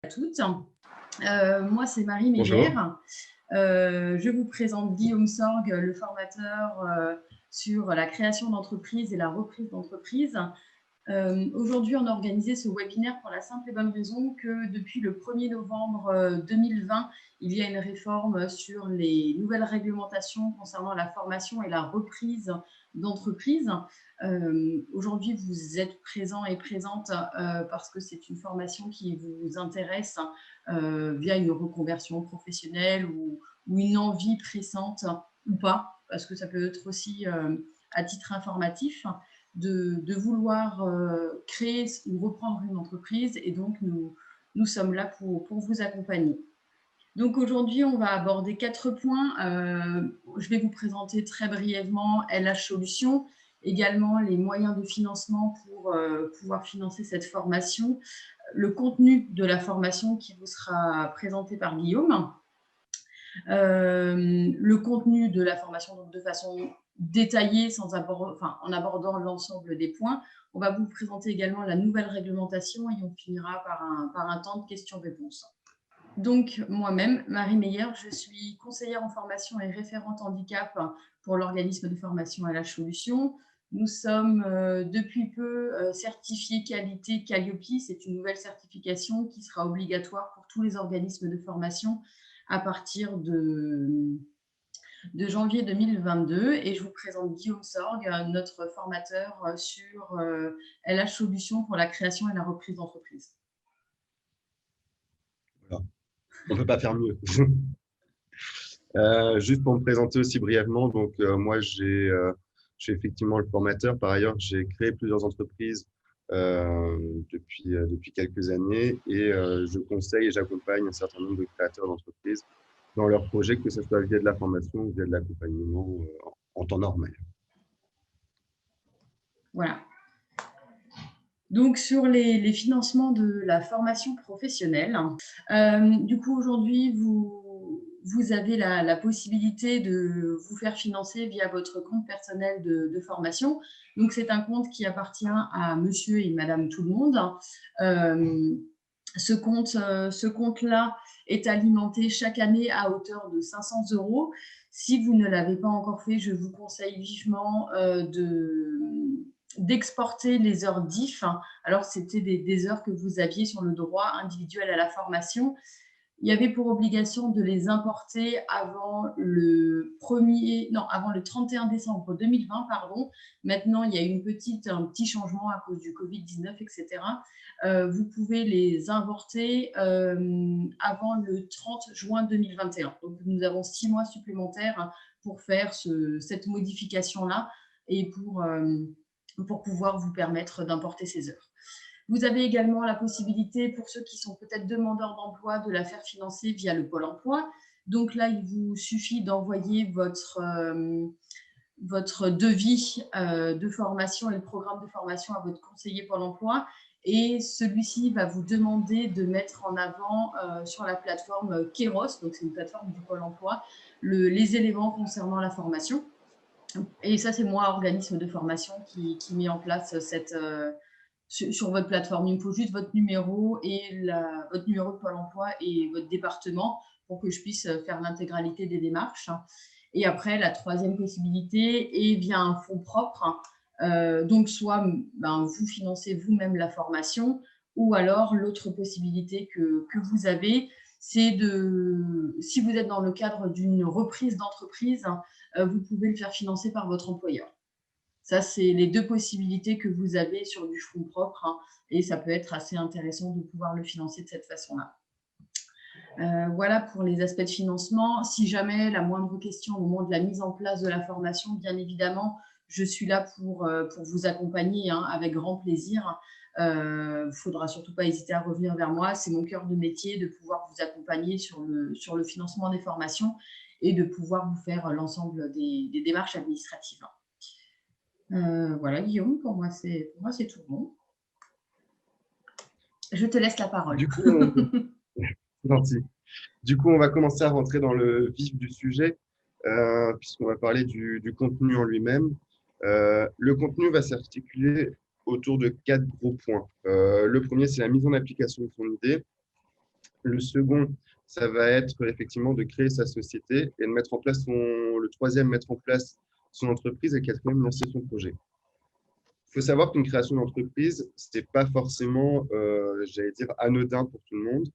toutes. Moi, c'est Marie Meyer. Bonjour. Je vous présente Guillaume Sorgue, le formateur sur la création d'entreprise et la reprise d'entreprise. Aujourd'hui, on a organisé ce webinaire pour la simple et bonne raison que depuis le 1er novembre 2020, il y a une réforme sur les nouvelles réglementations concernant la formation et la reprise d'entreprise. Aujourd'hui, vous êtes présents et présentes parce que c'est une formation qui vous intéresse via une reconversion professionnelle ou une envie pressante ou pas, parce que ça peut être aussi à titre informatif de vouloir créer ou reprendre une entreprise, et donc nous sommes là pour vous accompagner. Donc aujourd'hui, on va aborder 4 points. Je vais vous présenter très brièvement LH Solutions, également les moyens de financement pour pouvoir financer cette formation, le contenu de la formation qui vous sera présenté par Guillaume, le contenu de la formation donc de façon détaillée en abordant l'ensemble des points. On va vous présenter également la nouvelle réglementation et on finira par un temps de questions-réponses. Donc, moi-même, Marie Meyer, je suis conseillère en formation et référente handicap pour l'organisme de formation LH Solutions. Nous sommes depuis peu certifiés qualité Calliope. C'est une nouvelle certification qui sera obligatoire pour tous les organismes de formation à partir de janvier 2022. Et je vous présente Guillaume Sorgue, notre formateur sur LH Solutions pour la création et la reprise d'entreprise. Voilà. On ne peut pas faire mieux. Juste pour me présenter aussi brièvement, donc moi je suis effectivement le formateur. Par ailleurs, j'ai créé plusieurs entreprises depuis quelques années et je conseille et j'accompagne un certain nombre de créateurs d'entreprises dans leurs projets, que ce soit via de la formation ou via de l'accompagnement en temps normal. Voilà. Donc, sur les financements de la formation professionnelle, du coup, aujourd'hui, vous avez la possibilité de vous faire financer via votre compte personnel de formation. Donc, c'est un compte qui appartient à monsieur et madame tout le monde. Ce compte-là est alimenté chaque année à hauteur de 500 €. Si vous ne l'avez pas encore fait, je vous conseille vivement d'exporter les heures DIF. Alors, c'était des heures que vous aviez sur le droit individuel à la formation. Il y avait pour obligation de les importer avant le 31 décembre 2020, pardon. Maintenant, il y a eu un petit changement à cause du Covid-19, etc. Vous pouvez les importer avant le 30 juin 2021. Donc, nous avons 6 mois supplémentaires pour faire cette modification-là et pour pouvoir vous permettre d'importer ces heures. Vous avez également la possibilité, pour ceux qui sont peut-être demandeurs d'emploi, de la faire financer via le Pôle emploi. Donc là, il vous suffit d'envoyer votre devis de formation et le programme de formation à votre conseiller Pôle emploi. Et celui-ci va vous demander de mettre en avant sur la plateforme Kéros, donc c'est une plateforme du Pôle emploi, les éléments concernant la formation. Et ça, c'est moi, organisme de formation, qui met en place sur votre plateforme. Il me faut juste votre numéro votre numéro de Pôle emploi et votre département pour que je puisse faire l'intégralité des démarches. Et après, la troisième possibilité est via un fonds propre. Donc, soit vous financez vous-même la formation, ou alors l'autre possibilité que vous avez, c'est si vous êtes dans le cadre d'une reprise d'entreprise, vous pouvez le faire financer par votre employeur. Ça, c'est les deux possibilités que vous avez sur du fonds propre, et ça peut être assez intéressant de pouvoir le financer de cette façon-là. Voilà pour les aspects de financement. Si jamais la moindre question au moment de la mise en place de la formation, bien évidemment, je suis là pour vous accompagner avec grand plaisir. Il ne faudra surtout pas hésiter à revenir vers moi. C'est mon cœur de métier de pouvoir vous accompagner sur le financement des formations et de pouvoir vous faire l'ensemble des démarches administratives. Voilà, Guillaume, pour moi, c'est tout bon. Je te laisse la parole. Du coup, gentil. Du coup, on va commencer à rentrer dans le vif du sujet, puisqu'on va parler du contenu en lui-même. Le contenu va s'articuler autour de 4 gros points. Le premier, c'est la mise en application de son idée. Le second, ça va être effectivement de créer sa société et de mettre en place le troisième, mettre en place son entreprise et quatrième, lancer son projet. Il faut savoir qu'une création d'entreprise, ce n'est pas forcément, j'allais dire, anodin pour tout le monde.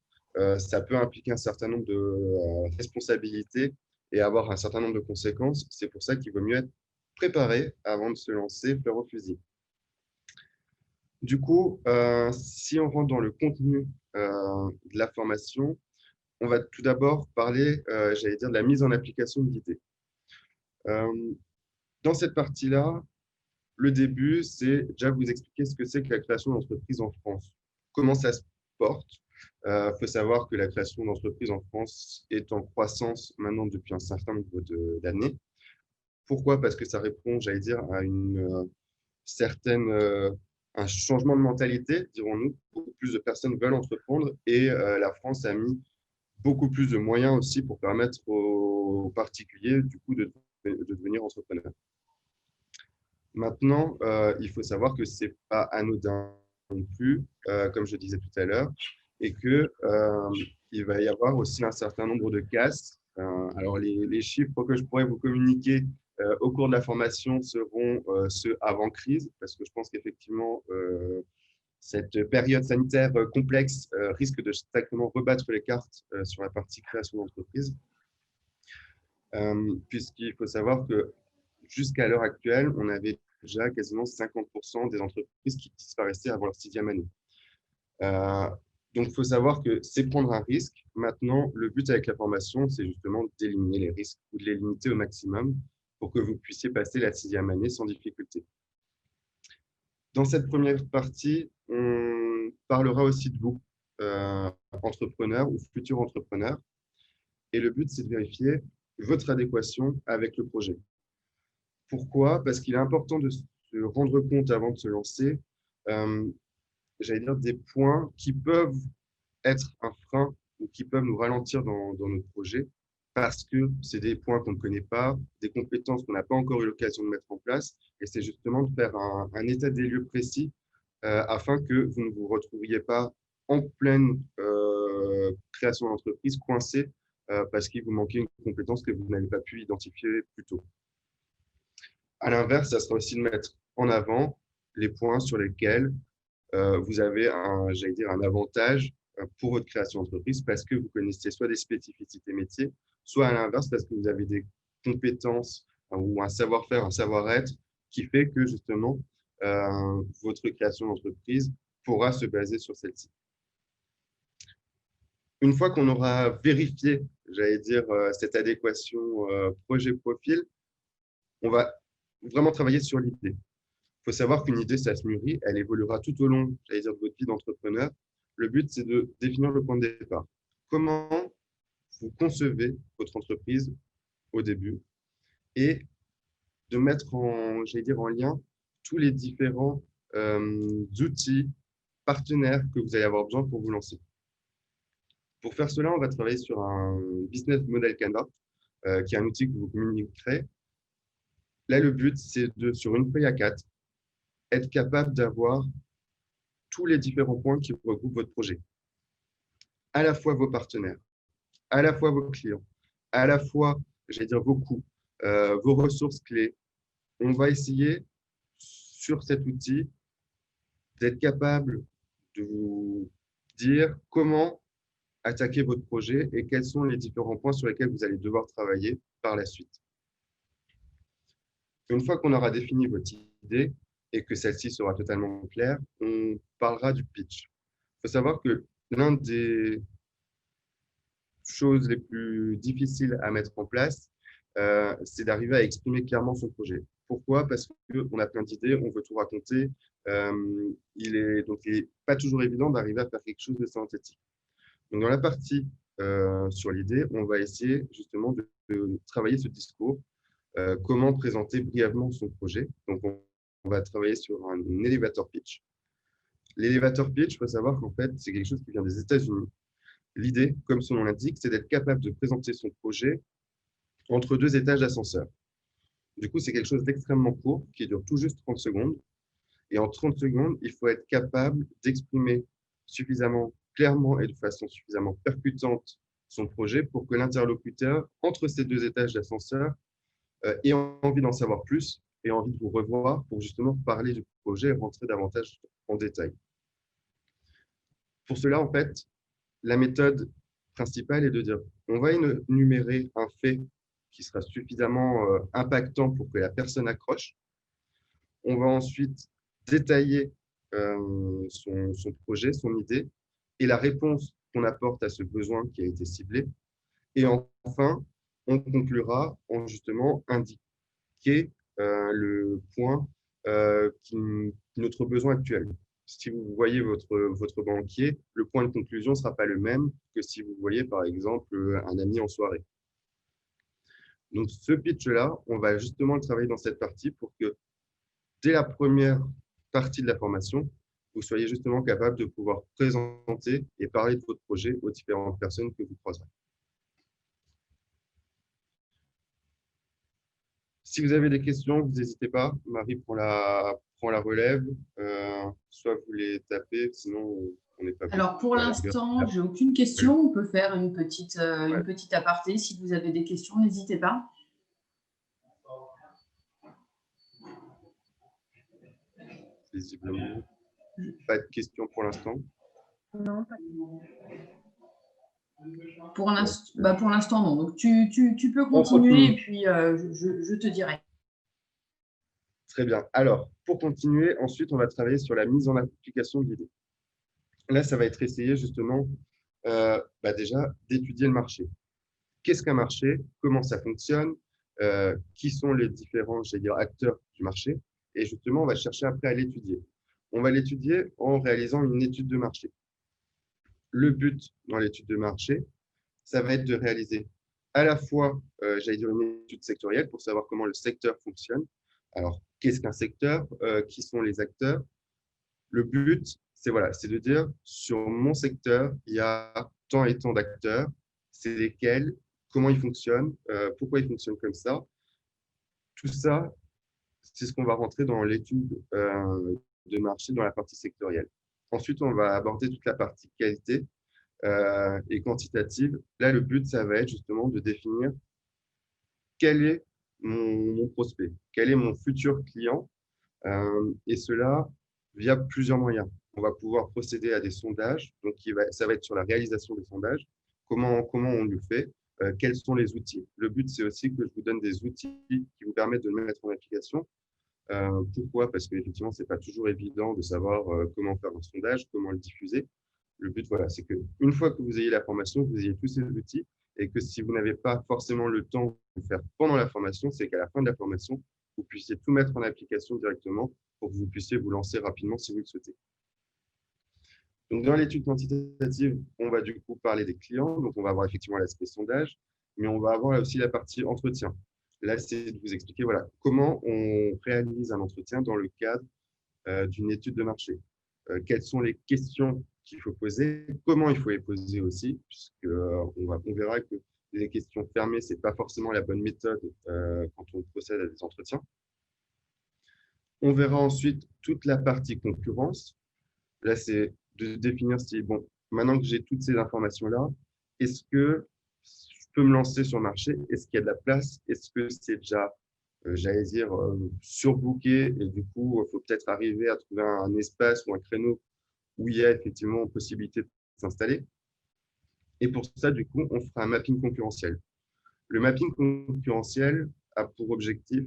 Ça peut impliquer un certain nombre de responsabilités et avoir un certain nombre de conséquences. C'est pour ça qu'il vaut mieux être préparé avant de se lancer, fleur au fusil. Du coup, si on rentre dans le contenu de la formation, on va tout d'abord parler, j'allais dire, de la mise en application de l'idée. Dans cette partie-là, le début, c'est déjà vous expliquer ce que c'est que la création d'entreprise en France. Comment ça se porte. Il faut savoir que la création d'entreprise en France est en croissance maintenant depuis un certain nombre d'années. Pourquoi? Parce que ça répond, j'allais dire, à une certaine, un changement de mentalité, dirons-nous. Beaucoup plus de personnes veulent entreprendre et la France a mis beaucoup plus de moyens aussi pour permettre aux particuliers du coup, de devenir entrepreneurs. Maintenant, il faut savoir que ce n'est pas anodin non plus, comme je disais tout à l'heure, et qu'il va y avoir aussi un certain nombre de cases. Alors, les chiffres que je pourrais vous communiquer au cours de la formation seront ceux avant crise, parce que je pense qu'effectivement, cette période sanitaire complexe risque de sacrément rebattre les cartes sur la partie création d'entreprise, puisqu'il faut savoir que jusqu'à l'heure actuelle, on avait déjà quasiment 50% des entreprises qui disparaissaient avant leur 6e année. Donc, il faut savoir que c'est prendre un risque. Maintenant, le but avec la formation, c'est justement d'éliminer les risques ou de les limiter au maximum pour que vous puissiez passer la 6e année sans difficulté. Dans cette première partie, on parlera aussi de vous, entrepreneurs ou futurs entrepreneurs. Et le but, c'est de vérifier votre adéquation avec le projet. Pourquoi? Parce qu'il est important de se rendre compte avant de se lancer, j'allais dire, des points qui peuvent être un frein ou qui peuvent nous ralentir dans notre projet parce que c'est des points qu'on ne connaît pas, des compétences qu'on n'a pas encore eu l'occasion de mettre en place. Et c'est justement de faire un état des lieux précis afin que vous ne vous retrouviez pas en pleine création d'entreprise coincé parce qu'il vous manquait une compétence que vous n'avez pas pu identifier plus tôt. À l'inverse, ça sera aussi de mettre en avant les points sur lesquels vous avez j'allais dire, un avantage pour votre création d'entreprise parce que vous connaissez soit des spécificités métiers, soit à l'inverse parce que vous avez des compétences ou un savoir-faire, un savoir-être qui fait que justement votre création d'entreprise pourra se baser sur celle-ci. Une fois qu'on aura vérifié, j'allais dire, cette adéquation projet-profil, on va vraiment travailler sur l'idée. Il faut savoir qu'une idée, ça se mûrit, elle évoluera tout au long, j'allais dire, de votre vie d'entrepreneur. Le but, c'est de définir le point de départ. Comment vous concevez votre entreprise au début et de mettre j'allais dire, en lien tous les différents outils, partenaires que vous allez avoir besoin pour vous lancer. Pour faire cela, on va travailler sur un business model Canva, qui est un outil que vous communiquerez. Là, le but, c'est sur une feuille A4, être capable d'avoir tous les différents points qui regroupent votre projet. À la fois vos partenaires, à la fois vos clients, à la fois, j'allais dire, vos coûts, vos ressources clés. On va essayer, sur cet outil, d'être capable de vous dire comment attaquer votre projet et quels sont les différents points sur lesquels vous allez devoir travailler par la suite. Une fois qu'on aura défini votre idée et que celle-ci sera totalement claire, on parlera du pitch. Il faut savoir que l'un des choses les plus difficiles à mettre en place, c'est d'arriver à exprimer clairement son projet. Pourquoi? Parce qu'on a plein d'idées, on veut tout raconter. Il n'est pas toujours évident d'arriver à faire quelque chose de synthétique. Donc, dans la partie sur l'idée, on va essayer justement de travailler ce discours. Comment présenter brièvement son projet. Donc, on va travailler sur un elevator pitch. L'elevator pitch, il faut savoir qu'en fait, c'est quelque chose qui vient des États-Unis. L'idée, comme son nom l'indique, c'est d'être capable de présenter son projet entre 2 étages d'ascenseur. Du coup, c'est quelque chose d'extrêmement court qui dure tout juste 30 secondes. Et en 30 secondes, il faut être capable d'exprimer suffisamment clairement et de façon suffisamment percutante son projet pour que l'interlocuteur, entre ces deux étages d'ascenseur, ait envie d'en savoir plus et envie de vous revoir pour justement parler du projet et rentrer davantage en détail. Pour cela, en fait, la méthode principale est de dire on va énumérer un fait qui sera suffisamment impactant pour que la personne accroche. On va ensuite détailler son projet, son idée et la réponse qu'on apporte à ce besoin qui a été ciblé. Et enfin, on conclura en justement indiquer le point qui notre besoin actuel. Si vous voyez votre banquier, le point de conclusion ne sera pas le même que si vous voyez par exemple un ami en soirée. Donc ce pitch-là, on va justement le travailler dans cette partie pour que dès la première partie de la formation, vous soyez justement capable de pouvoir présenter et parler de votre projet aux différentes personnes que vous croiserez. Si vous avez des questions, vous n'hésitez pas. Marie prend la relève. Soit vous les tapez, sinon on n'est pas. Alors pour l'instant, j'ai aucune question. On peut faire une petite aparté. Si vous avez des questions, n'hésitez pas. Visiblement, pas de questions pour l'instant. Non, pas pour l'instant, non. Donc tu peux continuer et puis je te dirai. Très bien. Alors, pour continuer, ensuite, on va travailler sur la mise en application de l'idée. Là, ça va être essayer justement déjà d'étudier le marché. Qu'est-ce qu'un marché? Comment ça fonctionne? Qui sont les différents, acteurs du marché? Et justement, on va chercher après à l'étudier. On va l'étudier en réalisant une étude de marché. Le but dans l'étude de marché, ça va être de réaliser à la fois, une étude sectorielle pour savoir comment le secteur fonctionne. Alors, qu'est-ce qu'un secteur? Qui sont les acteurs? Le but, c'est de dire, sur mon secteur, il y a tant et tant d'acteurs, c'est lesquels, comment ils fonctionnent, pourquoi ils fonctionnent comme ça. Tout ça, c'est ce qu'on va rentrer dans l'étude de marché dans la partie sectorielle. Ensuite, on va aborder toute la partie qualité et quantitative. Là, le but, ça va être justement de définir quel est mon prospect, quel est mon futur client, et cela via plusieurs moyens. On va pouvoir procéder à des sondages, donc ça va être sur la réalisation des sondages, comment on le fait, quels sont les outils. Le but, c'est aussi que je vous donne des outils qui vous permettent de le mettre en application. Pourquoi? Parce qu'effectivement, ce n'est pas toujours évident de savoir comment faire un sondage, comment le diffuser. Le but, c'est qu'une fois que vous ayez la formation, vous ayez tous ces outils et que si vous n'avez pas forcément le temps de le faire pendant la formation, c'est qu'à la fin de la formation, vous puissiez tout mettre en application directement pour que vous puissiez vous lancer rapidement si vous le souhaitez. Donc, dans l'étude quantitative, on va du coup parler des clients. Donc, on va avoir effectivement l'aspect sondage, mais on va avoir aussi la partie entretien. Là, c'est de vous expliquer comment on réalise un entretien dans le cadre d'une étude de marché. Quelles sont les questions qu'il faut poser, comment il faut les poser aussi, puisqu'on verra que les questions fermées, ce n'est pas forcément la bonne méthode quand on procède à des entretiens. On verra ensuite toute la partie concurrence. Là, c'est de définir si, maintenant que j'ai toutes ces informations-là, est-ce que je peux me lancer sur le marché? Est-ce qu'il y a de la place? Est-ce que c'est déjà, surbooké et du coup, il faut peut-être arriver à trouver un espace ou un créneau où il y a effectivement possibilité de s'installer. Et pour ça, du coup, on fera un mapping concurrentiel. Le mapping concurrentiel a pour objectif,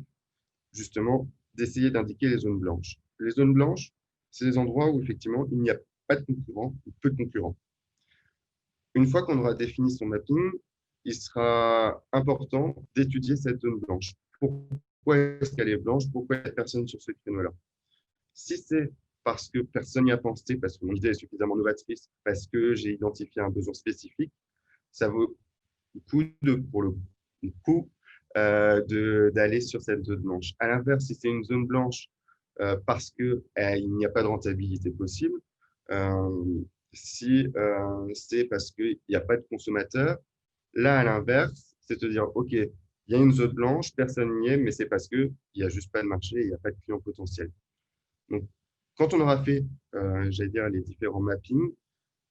justement, d'essayer d'indiquer les zones blanches. Les zones blanches, c'est des endroits où, effectivement, il n'y a pas de concurrents ou peu de concurrents. Une fois qu'on aura défini son mapping, il sera important d'étudier cette zone blanche. Pourquoi est-ce qu'elle est blanche? Pourquoi il n'y a personne sur ce créneau-là? Si c'est parce que personne n'y a pensé, parce que mon idée est suffisamment novatrice, parce que j'ai identifié un besoin spécifique, ça vaut le coup d'aller sur cette zone blanche. À l'inverse, si c'est une zone blanche parce qu'il n'y a pas de rentabilité possible, si c'est parce qu'il n'y a pas de consommateurs, là, à l'inverse, c'est de dire, OK, il y a une zone blanche, personne n'y est, mais c'est parce qu'il n'y a juste pas de marché, il n'y a pas de client potentiel. Donc, quand on aura fait, les différents mappings,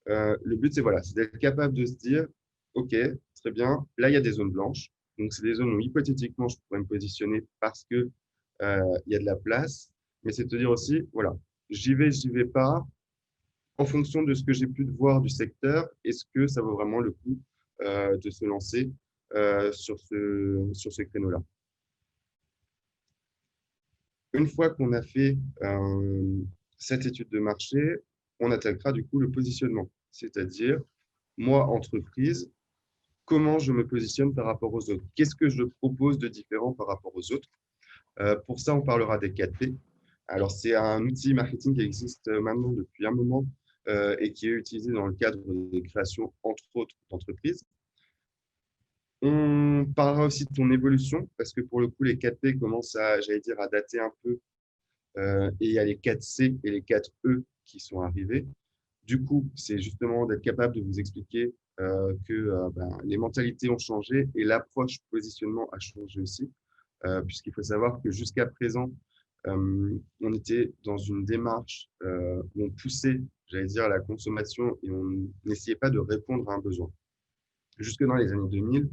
Le but, c'est voilà, c'est d'être capable de se dire, OK, très bien, là, il y a des zones blanches. Donc, c'est des zones où hypothétiquement, je pourrais me positionner parce que il y a de la place. Mais c'est de te dire aussi, voilà, j'y vais pas. En fonction de ce que j'ai pu voir du secteur, est-ce que ça vaut vraiment le coup de se lancer sur ce créneau-là? Une fois qu'on a fait cette étude de marché, on attaquera du coup le positionnement, c'est-à-dire moi, entreprise, comment je me positionne par rapport aux autres? Qu'est-ce que je propose de différent par rapport aux autres? Pour ça, on parlera des 4P. Alors, c'est un outil marketing qui existe maintenant depuis un moment et qui est utilisé dans le cadre des créations, entre autres, d'entreprises. On parlera aussi de ton évolution, parce que pour le coup, les 4P commencent à, j'allais dire, à dater un peu. Et il y a les 4C et les 4E qui sont arrivés. Du coup, c'est justement d'être capable de vous expliquer que les mentalités ont changé et l'approche positionnement a changé aussi, puisqu'il faut savoir que jusqu'à présent, on était dans une démarche où on poussait, j'allais dire, la consommation et on n'essayait pas de répondre à un besoin. Jusque dans les années 2000,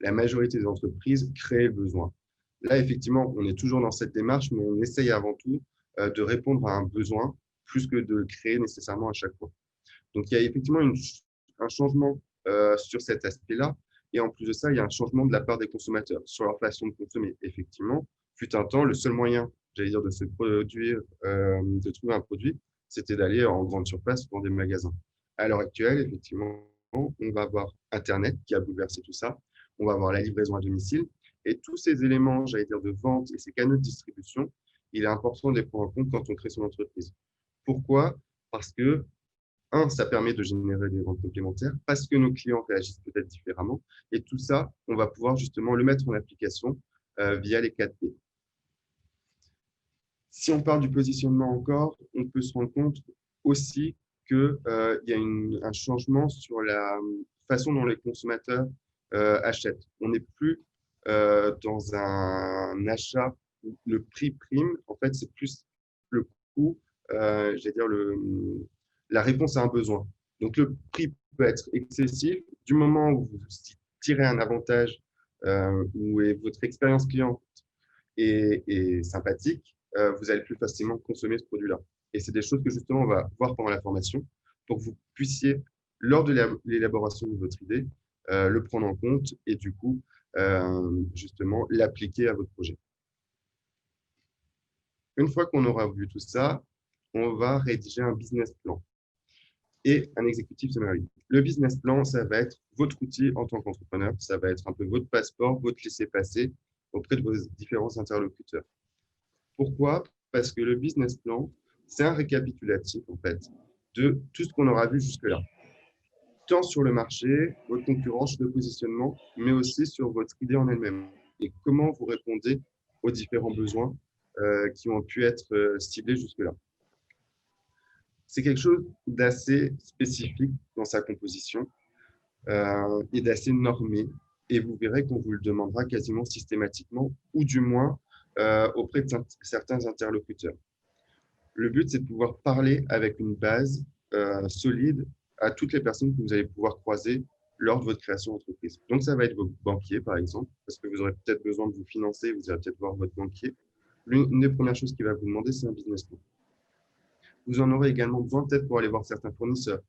la majorité des entreprises créaient le besoin. Là, effectivement, on est toujours dans cette démarche, mais on essaye avant tout de répondre à un besoin plus que de le créer nécessairement à chaque fois. Donc, il y a effectivement un changement sur cet aspect-là. Et en plus de ça, il y a un changement de la part des consommateurs sur leur façon de consommer. Effectivement, fut un temps, le seul moyen, j'allais dire, de se produire, de trouver un produit, c'était d'aller en grande surface ou dans des magasins. À l'heure actuelle, effectivement, on va avoir Internet qui a bouleversé tout ça. On va avoir la livraison à domicile. Et tous ces éléments, j'allais dire, de vente et ces canaux de distribution, il est important de les prendre en compte quand on crée son entreprise. Pourquoi? Parce que ça permet de générer des ventes complémentaires parce que nos clients réagissent peut-être différemment. Et tout ça, on va pouvoir justement le mettre en application via les 4P. Si on parle du positionnement encore, on peut se rendre compte aussi qu'il y a un changement sur la façon dont les consommateurs achètent. On n'est plus dans un achat où le prix prime. En fait, c'est plus le coût, j'allais dire la réponse à un besoin. Donc, le prix peut être excessif du moment où vous tirez un avantage où votre expérience client est sympathique, vous allez plus facilement consommer ce produit-là. Et c'est des choses que justement on va voir pendant la formation pour que vous puissiez, lors de l'élaboration de votre idée, le prendre en compte et du coup, justement, l'appliquer à votre projet. Une fois qu'on aura vu tout ça, on va rédiger un business plan et un executive summary. Le business plan, ça va être votre outil en tant qu'entrepreneur, ça va être un peu votre passeport, votre laissez-passer auprès de vos différents interlocuteurs. Pourquoi? Parce que le business plan, c'est un récapitulatif en fait de tout ce qu'on aura vu jusque-là. Tant sur le marché, votre concurrence, le positionnement, mais aussi sur votre idée en elle-même et comment vous répondez aux différents besoins qui ont pu être ciblés jusque-là. C'est quelque chose d'assez spécifique dans sa composition et d'assez normé. Et vous verrez qu'on vous le demandera quasiment systématiquement, ou du moins auprès de certains interlocuteurs. Le but, c'est de pouvoir parler avec une base solide à toutes les personnes que vous allez pouvoir croiser lors de votre création d'entreprise. Donc, ça va être vos banquiers, par exemple, parce que vous aurez peut-être besoin de vous financer, vous allez peut-être voir votre banquier. L'une des premières choses qu'il va vous demander, c'est un business plan. Vous en aurez également besoin peut-être pour aller voir certains fournisseurs,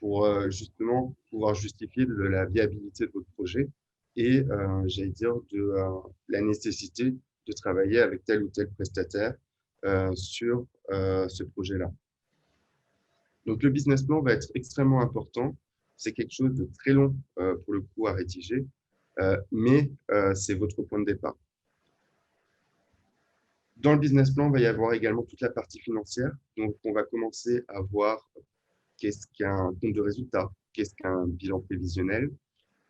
pour justement pouvoir justifier de la viabilité de votre projet et, j'allais dire, de la nécessité de travailler avec tel ou tel prestataire sur ce projet-là. Donc, le business plan va être extrêmement important. C'est quelque chose de très long pour le coup à rédiger, mais c'est votre point de départ. Dans le business plan, il va y avoir également toute la partie financière. Donc, on va commencer à voir qu'est-ce qu'un compte de résultat, qu'est-ce qu'un bilan prévisionnel.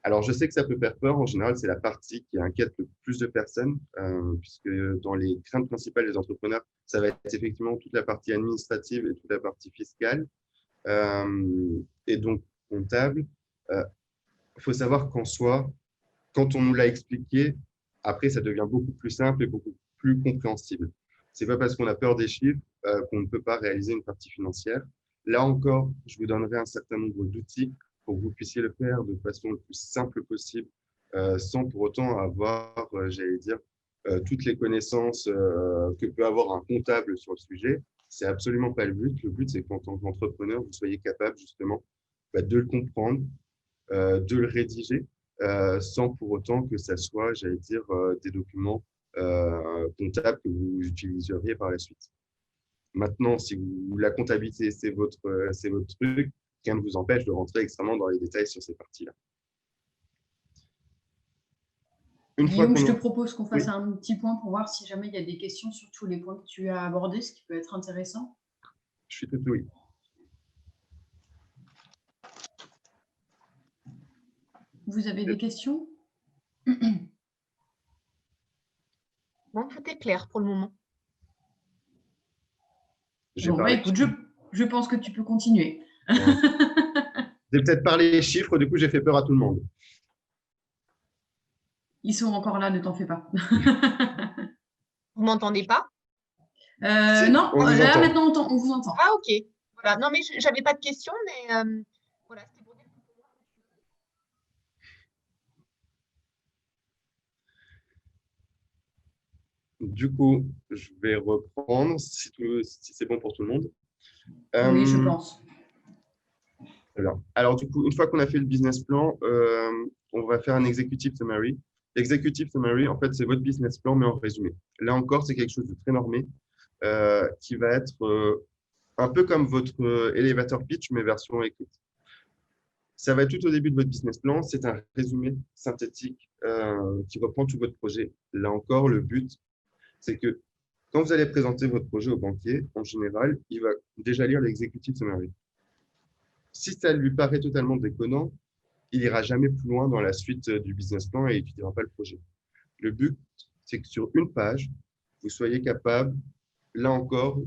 Alors, je sais que ça peut faire peur. En général, c'est la partie qui inquiète le plus de personnes, puisque dans les craintes principales des entrepreneurs, ça va être effectivement toute la partie administrative et toute la partie fiscale, et donc comptable. Il faut savoir qu'en soi, quand on nous l'a expliqué, après, ça devient beaucoup plus simple et beaucoup plus compréhensible. Ce n'est pas parce qu'on a peur des chiffres qu'on ne peut pas réaliser une partie financière. Là encore, je vous donnerai un certain nombre d'outils pour que vous puissiez le faire de façon le plus simple possible, sans pour autant avoir, j'allais dire, toutes les connaissances que peut avoir un comptable sur le sujet. C'est absolument pas le but. Le but, c'est qu'en tant qu'entrepreneur, vous soyez capable justement de le comprendre, de le rédiger, sans pour autant que ça soit, j'allais dire, des documents comptables que vous utiliseriez par la suite. Maintenant, si la comptabilité, c'est votre truc, rien ne vous empêche de rentrer extrêmement dans les détails sur ces parties-là. Guillaume, je te propose qu'on fasse Oui. un petit point pour voir si jamais il y a des questions sur tous les points que tu as abordés, ce qui peut être intéressant. Je suis tout oui. Vous avez des questions? Bon, tout est clair pour le moment. Bon, écoute, je pense que tu peux continuer. J'ai peut-être parlé les chiffres, du coup, j'ai fait peur à tout le monde. Ils sont encore là, ne t'en fais pas. Vous m'entendez pas? Si, non, là, maintenant, on vous entend. Ah, ok. Voilà. Non, mais j'avais pas de questions, mais voilà, c'était pour dire que pour moi. Du coup, je vais reprendre si c'est bon pour tout le monde. Oui, je pense. Alors, du coup, une fois qu'on a fait le business plan, on va faire un executive summary. L'executive summary, en fait, c'est votre business plan, mais en résumé. Là encore, c'est quelque chose de très normé qui va être un peu comme votre elevator pitch, mais version écrite. Ça va être tout au début de votre business plan. C'est un résumé synthétique qui reprend tout votre projet. Là encore, le but, c'est que quand vous allez présenter votre projet au banquier, en général, il va déjà lire l'executive summary. Si ça lui paraît totalement déconnant, il n'ira jamais plus loin dans la suite du business plan et il n'étudiera pas le projet. Le but, c'est que sur une page, vous soyez capable, là encore,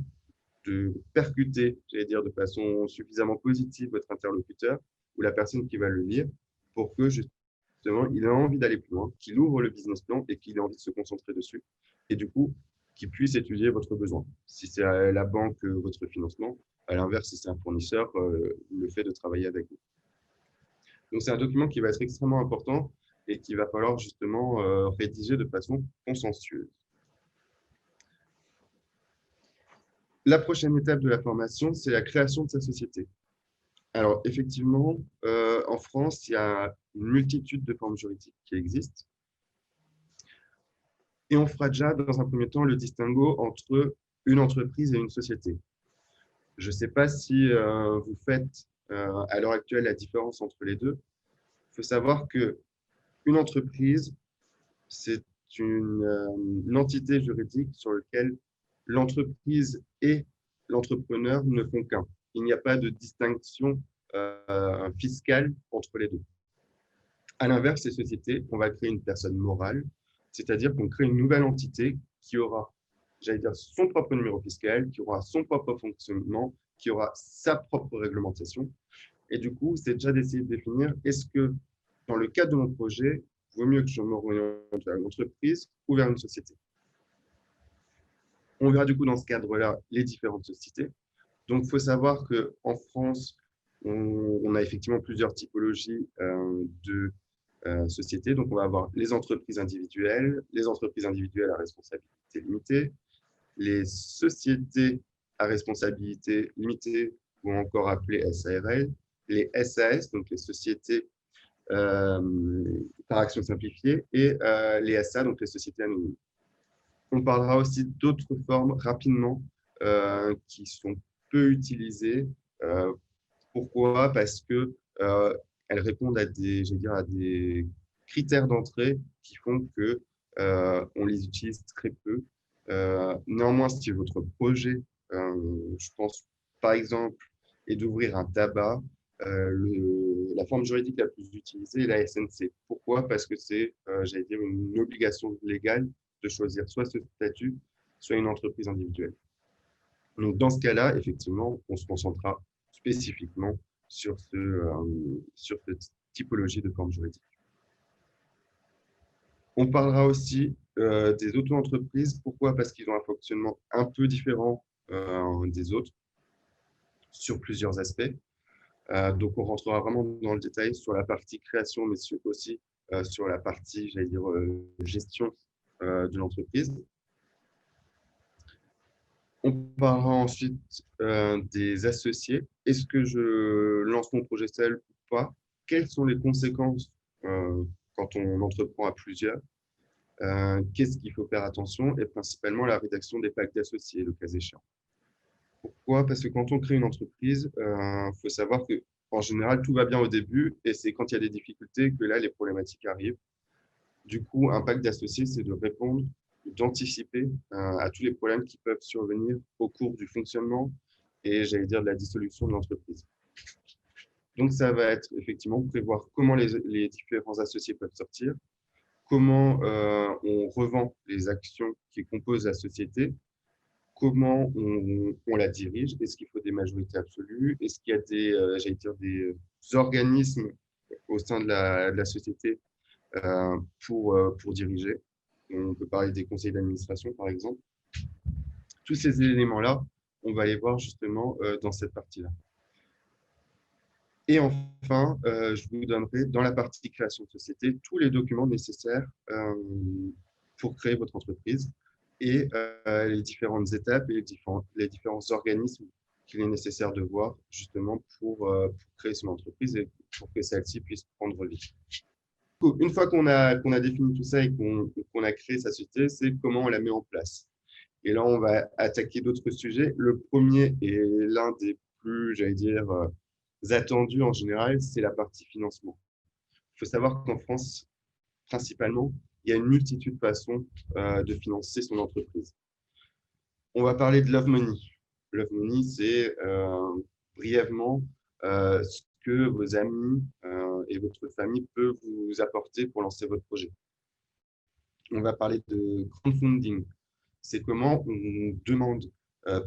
de percuter, j'allais dire, de façon suffisamment positive votre interlocuteur ou la personne qui va le lire pour que justement, il ait envie d'aller plus loin, qu'il ouvre le business plan et qu'il ait envie de se concentrer dessus. Et du coup, qu'il puisse étudier votre besoin. Si c'est à la banque, votre financement, à l'inverse, si c'est un fournisseur, le fait de travailler avec vous. Donc, c'est un document qui va être extrêmement important et qu'il va falloir justement rédiger de façon consensueuse. La prochaine étape de la formation, c'est la création de sa société. Alors, effectivement, en France, il y a une multitude de formes juridiques qui existent. Et on fera déjà, dans un premier temps, le distinguo entre une entreprise et une société. Je ne sais pas si vous faites à l'heure actuelle la différence entre les deux. Il faut savoir qu'une entreprise, c'est une entité juridique sur laquelle l'entreprise et l'entrepreneur ne font qu'un. Il n'y a pas de distinction fiscale entre les deux. À l'inverse, les sociétés, on va créer une personne morale, c'est-à-dire qu'on crée une nouvelle entité qui aura, j'allais dire, son propre numéro fiscal, qui aura son propre fonctionnement, qui aura sa propre réglementation. Et du coup, c'est déjà d'essayer de définir, est-ce que dans le cadre de mon projet, il vaut mieux que je m'oriente vers une entreprise ou vers une société. On verra du coup dans ce cadre-là les différentes sociétés. Donc, il faut savoir qu'en France, on a effectivement plusieurs typologies de sociétés. Donc, on va avoir les entreprises individuelles à responsabilité limitée, les sociétés à responsabilité limitée ou encore appelées SARL, les SAS, donc les sociétés par action simplifiée, et les SA, donc les sociétés anonymes. On parlera aussi d'autres formes rapidement qui sont peu utilisées. Pourquoi? Parce que elles répondent à des critères d'entrée qui font que on les utilise très peu. Néanmoins, si votre projet, je pense par exemple, est d'ouvrir un tabac, la forme juridique la plus utilisée est la SNC. Pourquoi? Parce que c'est, j'allais dire, une obligation légale de choisir soit ce statut, soit une entreprise individuelle. Donc, dans ce cas-là, effectivement, on se concentrera spécifiquement sur cette typologie de forme juridique. On parlera aussi des auto-entreprises. Pourquoi? Parce qu'ils ont un fonctionnement un peu différent des autres. sur plusieurs aspects. Donc, on rentrera vraiment dans le détail sur la partie création, mais aussi sur la partie, j'allais dire, gestion de l'entreprise. On parlera ensuite des associés. Est-ce que je lance mon projet seul ou pas? Quelles sont les conséquences quand on entreprend à plusieurs? Qu'est-ce qu'il faut faire attention? Et principalement la rédaction des pactes d'associés, le cas échéant. Pourquoi? Parce que quand on crée une entreprise, faut savoir que en général, tout va bien au début et c'est quand il y a des difficultés que là, les problématiques arrivent. Du coup, un pacte d'associés, c'est de répondre, d'anticiper à tous les problèmes qui peuvent survenir au cours du fonctionnement et, j'allais dire, de la dissolution de l'entreprise. Donc, ça va être effectivement prévoir comment les différents associés peuvent sortir, comment on revend les actions qui composent la société, comment on la dirige, est-ce qu'il faut des majorités absolues, est-ce qu'il y a des, j'allais dire, des organismes au sein de la société pour diriger. On peut parler des conseils d'administration, par exemple. Tous ces éléments-là, on va les voir justement dans cette partie-là. Et enfin, je vous donnerai dans la partie création de société tous les documents nécessaires pour créer votre entreprise et les différentes étapes et les différents organismes qu'il est nécessaire de voir justement pour créer son entreprise et pour que celle-ci puisse prendre vie. Une fois qu'on a défini tout ça et qu'on a créé sa société, c'est comment on la met en place. Et là, on va attaquer d'autres sujets. Le premier et l'un des plus, j'allais dire, attendus en général, c'est la partie financement. Il faut savoir qu'en France, principalement, il y a une multitude de façons de financer son entreprise. On va parler de Love Money. Love Money, c'est brièvement ce que vos amis et votre famille peuvent vous apporter pour lancer votre projet. On va parler de crowdfunding. C'est comment on demande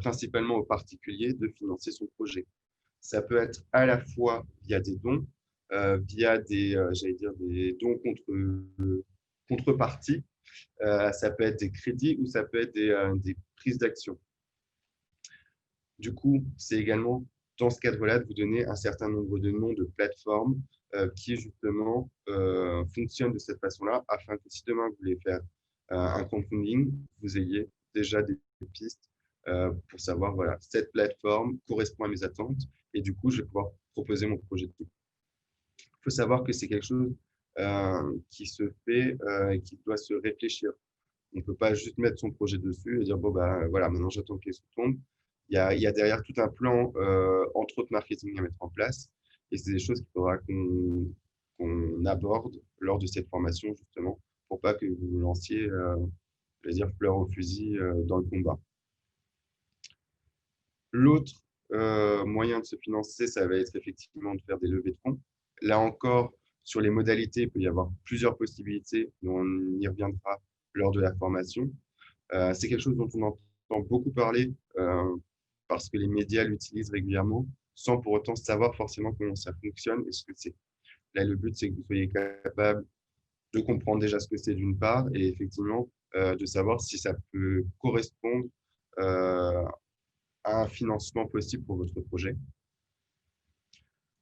principalement aux particuliers de financer son projet. Ça peut être à la fois via des dons, via j'allais dire des dons contreparties, ça peut être des crédits ou ça peut être des prises d'action. Du coup, c'est également dans ce cadre-là de vous donner un certain nombre de noms de plateformes qui justement fonctionnent de cette façon-là afin que si demain vous voulez faire un crowdfunding, vous ayez déjà des pistes pour savoir, voilà, cette plateforme correspond à mes attentes et du coup, je vais pouvoir proposer mon projet de tout. Il faut savoir que c'est quelque chose qui se fait et qui doit se réfléchir. On ne peut pas juste mettre son projet dessus et dire, bon, bah, voilà, maintenant j'attends qu'il se tombe. Il y a derrière tout un plan, entre autres marketing à mettre en place. Et c'est des choses qu'il faudra qu'on aborde lors de cette formation, justement, pour pas que vous lanciez, je vais dire, fleur au fusil dans le combat. L'autre moyen de se financer, ça va être effectivement de faire des levées de fonds. Là encore, sur les modalités, il peut y avoir plusieurs possibilités, mais on y reviendra lors de la formation. C'est quelque chose dont on entend beaucoup parler parce que les médias l'utilisent régulièrement, sans pour autant savoir forcément comment ça fonctionne et ce que c'est. Là, le but, c'est que vous soyez capable de comprendre déjà ce que c'est d'une part, et effectivement, de savoir si ça peut correspondre à un financement possible pour votre projet.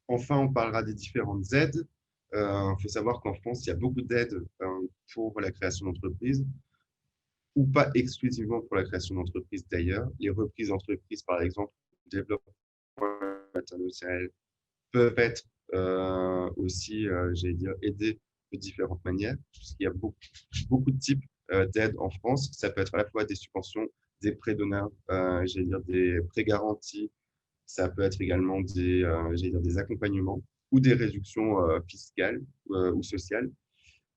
Enfin, on parlera des différentes aides. Il faut savoir qu'en France, il y a beaucoup d'aides pour la création d'entreprises, ou pas exclusivement pour la création d'entreprises d'ailleurs. Les reprises d'entreprises, par exemple, le développement international, peuvent être aussi, j'allais dire, aidées de différentes manières, puisqu'il y a beaucoup de types d'aides en France. Ça peut être à la fois des subventions, des prêts d'honneur, j'allais dire des prêts garantis, ça peut être également j'allais dire des accompagnements ou des réductions fiscales ou sociales.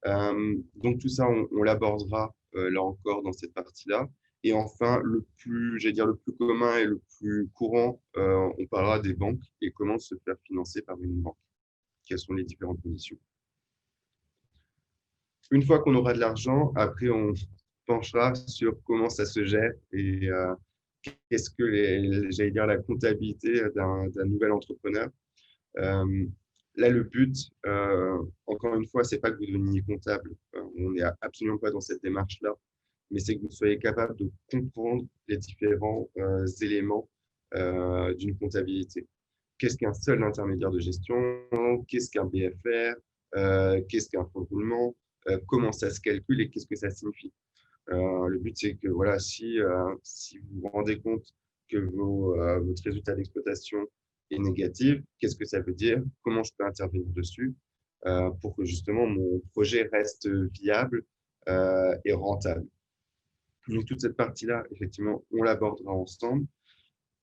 Donc tout ça, on l'abordera là encore dans cette partie-là. Et enfin, j'allais dire le plus commun et le plus courant, on parlera des banques et comment se faire financer par une banque. Quelles sont les différentes conditions. Une fois qu'on aura de l'argent, après on penchera sur comment ça se gère et qu'est-ce que j'allais dire la comptabilité d'un nouvel entrepreneur. Là, le but, encore une fois, c'est pas que vous deveniez comptable. On n'est absolument pas dans cette démarche-là, mais c'est que vous soyez capable de comprendre les différents éléments d'une comptabilité. Qu'est-ce qu'un seul intermédiaire de gestion? Qu'est-ce qu'un BFR? Qu'est-ce qu'un fonds de roulement? Comment ça se calcule et qu'est-ce que ça signifie? Le but, c'est que voilà, si vous vous rendez compte que votre résultat d'exploitation est négatif, qu'est-ce que ça veut dire? Comment je peux intervenir dessus pour que justement mon projet reste viable et rentable. Donc, toute cette partie-là, effectivement, on l'abordera ensemble.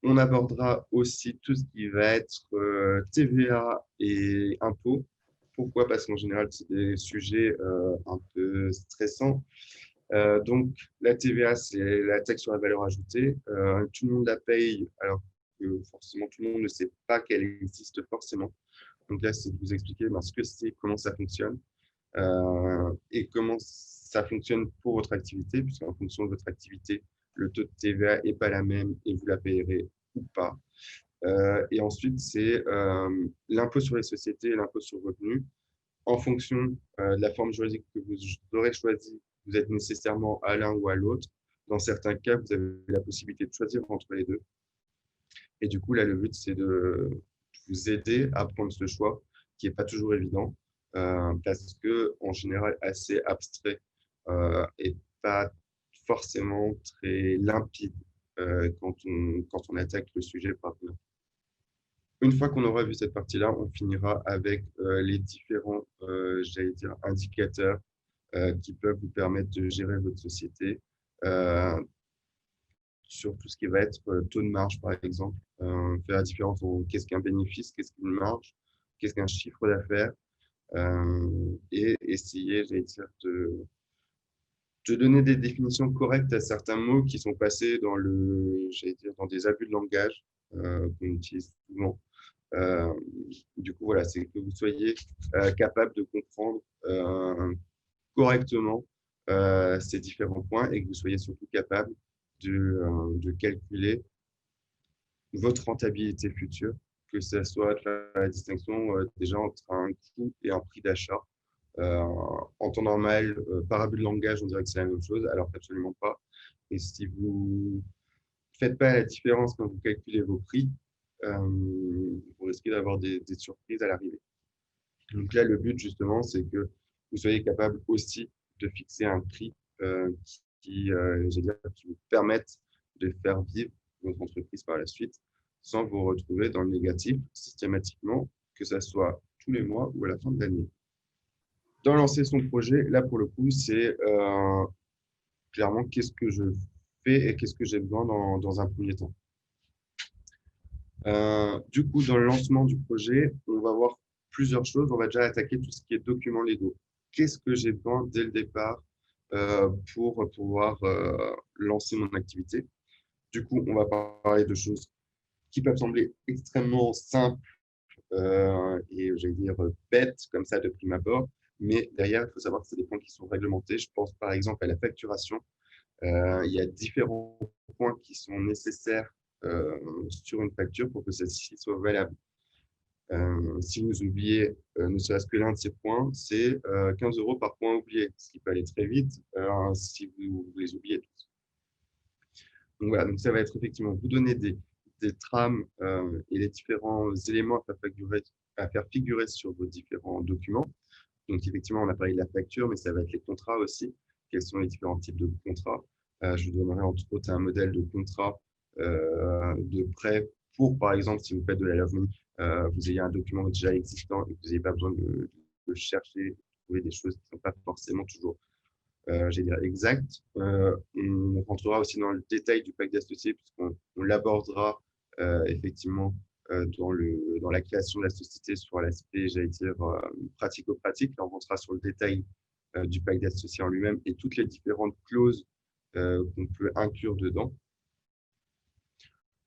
On abordera aussi tout ce qui va être TVA et impôts. Pourquoi? Parce qu'en général, c'est des sujets un peu stressants. Donc, la TVA, c'est la taxe sur la valeur ajoutée. Tout le monde la paye, alors que forcément, tout le monde ne sait pas qu'elle existe forcément. Donc là, c'est de vous expliquer ce que c'est, comment ça fonctionne et comment ça fonctionne pour votre activité, puisqu'en fonction de votre activité, le taux de TVA n'est pas la même et vous la payerez ou pas. Et ensuite, c'est l'impôt sur les sociétés et l'impôt sur le revenu. En fonction de la forme juridique que vous aurez choisie, vous êtes nécessairement à l'un ou à l'autre. Dans certains cas, vous avez la possibilité de choisir entre les deux. Et du coup, là, le but, c'est de vous aider à prendre ce choix qui n'est pas toujours évident parce que en général, assez abstrait et pas forcément très limpide quand on attaque le par partenaire. Une fois qu'on aura vu cette partie-là, on finira avec les différents, j'allais dire, indicateurs qui peuvent vous permettre de gérer votre société sur tout ce qui va être taux de marge, par exemple. Faire la différence entre qu'est-ce qu'un bénéfice, qu'est-ce qu'une marge, qu'est-ce qu'un chiffre d'affaires et essayer, j'allais dire, de donner des définitions correctes à certains mots qui sont passés dans des abus de langage qu'on utilise souvent. Du coup, voilà, c'est que vous soyez capable de comprendre correctement ces différents points et que vous soyez surtout capable de calculer votre rentabilité future, que ce soit de faire la distinction déjà entre un coût et un prix d'achat. En temps normal, par abus de langage, on dirait que c'est la même chose, alors qu'absolument pas. Et si vous ne faites pas la différence quand vous calculez vos prix, vous risquez d'avoir des surprises à l'arrivée. Donc là, le but, justement, c'est que vous soyez capable aussi de fixer un prix qui vous permette de faire vivre votre entreprise par la suite sans vous retrouver dans le négatif systématiquement, que ce soit tous les mois ou à la fin de l'année. Dans lancer son projet, là, pour le coup, c'est clairement qu'est-ce que je fais et qu'est-ce que j'ai besoin dans un premier temps. Du coup, dans le lancement du projet, on va voir plusieurs choses. On va déjà attaquer tout ce qui est documents légaux. Qu'est-ce que j'ai besoin dès le départ pour pouvoir lancer mon activité? Du coup, on va parler de choses qui peuvent sembler extrêmement simples et, j'allais dire, bêtes comme ça de prime abord. Mais derrière, il faut savoir que c'est des points qui sont réglementés. Je pense par exemple à la facturation. Il y a différents points qui sont nécessaires sur une facture pour que celle-ci soit valable. Si vous oubliez ne serait-ce que l'un de ces points, c'est 15 € par point oublié, ce qui peut aller très vite si vous les oubliez tous. Donc voilà, donc ça va être effectivement vous donner des trames et les différents éléments à faire figurer sur vos différents documents. Donc effectivement, on a parlé de la facture, mais ça va être les contrats aussi. Quels sont les différents types de contrats? Je vous donnerai entre autres un modèle de contrat de prêt pour, par exemple, si vous faites de la love money, vous ayez un document déjà existant et que vous n'avez pas besoin de chercher, de trouver des choses qui ne sont pas forcément toujours, j'allais dire, exactes. On rentrera aussi dans le détail du pacte d'associés puisqu'on l'abordera effectivement dans la création de la société sur l'aspect, j'allais dire, pratico-pratique. Là, on rentrera sur le détail du pacte d'associés en lui-même et toutes les différentes clauses qu'on peut inclure dedans.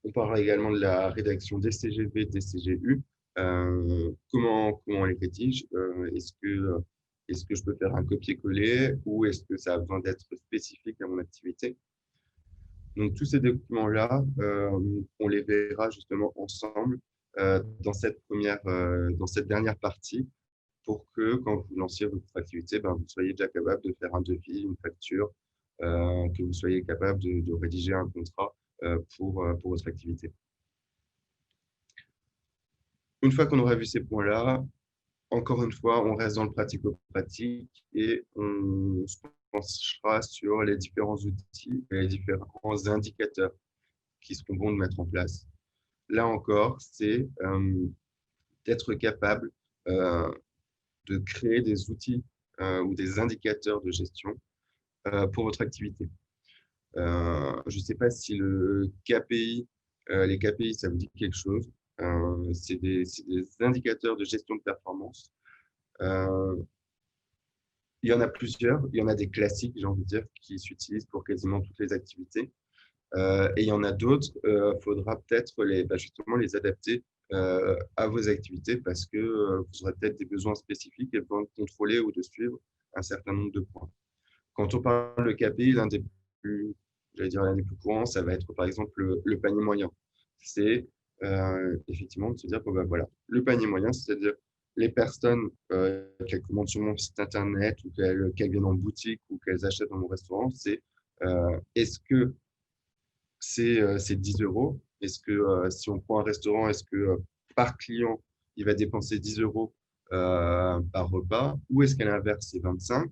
On parlera également de la rédaction des CGV, des CGU. Comment on les rédige? Est-ce que je peux faire un copier-coller ou est-ce que ça a besoin d'être spécifique à mon activité? Donc, tous ces documents-là, on les verra justement ensemble dans cette dernière partie pour que quand vous lanciez votre activité, vous soyez déjà capable de faire un devis, une facture, que vous soyez capable de rédiger un contrat pour votre activité. Une fois qu'on aura vu ces points-là, encore une fois, on reste dans le pratico-pratique et on se penchera sur les différents outils et les différents indicateurs qui seront bons de mettre en place. Là encore, c'est d'être capable de créer des outils ou des indicateurs de gestion pour votre activité. Je ne sais pas si le KPI, les KPI, ça vous dit quelque chose. C'est des indicateurs de gestion de performance. Il y en a plusieurs. Il y en a des classiques, j'ai envie de dire, qui s'utilisent pour quasiment toutes les activités. Et il y en a d'autres, il faudra peut-être justement les adapter à vos activités parce que vous aurez peut-être des besoins spécifiques et besoin de contrôler ou de suivre un certain nombre de points. Quand on parle de KPI, l'un des plus courants, ça va être par exemple le panier moyen. C'est effectivement de se dire, bon, ben, voilà, le panier moyen, c'est-à-dire les personnes qu'elles commandent sur mon site internet ou qu'elles viennent en boutique ou qu'elles achètent dans mon restaurant, c'est est-ce que c'est 10 euros? Est-ce que si on prend un restaurant, est-ce que par client, il va dépenser 10 euros par repas ou est-ce qu'à l'inverse, c'est 25?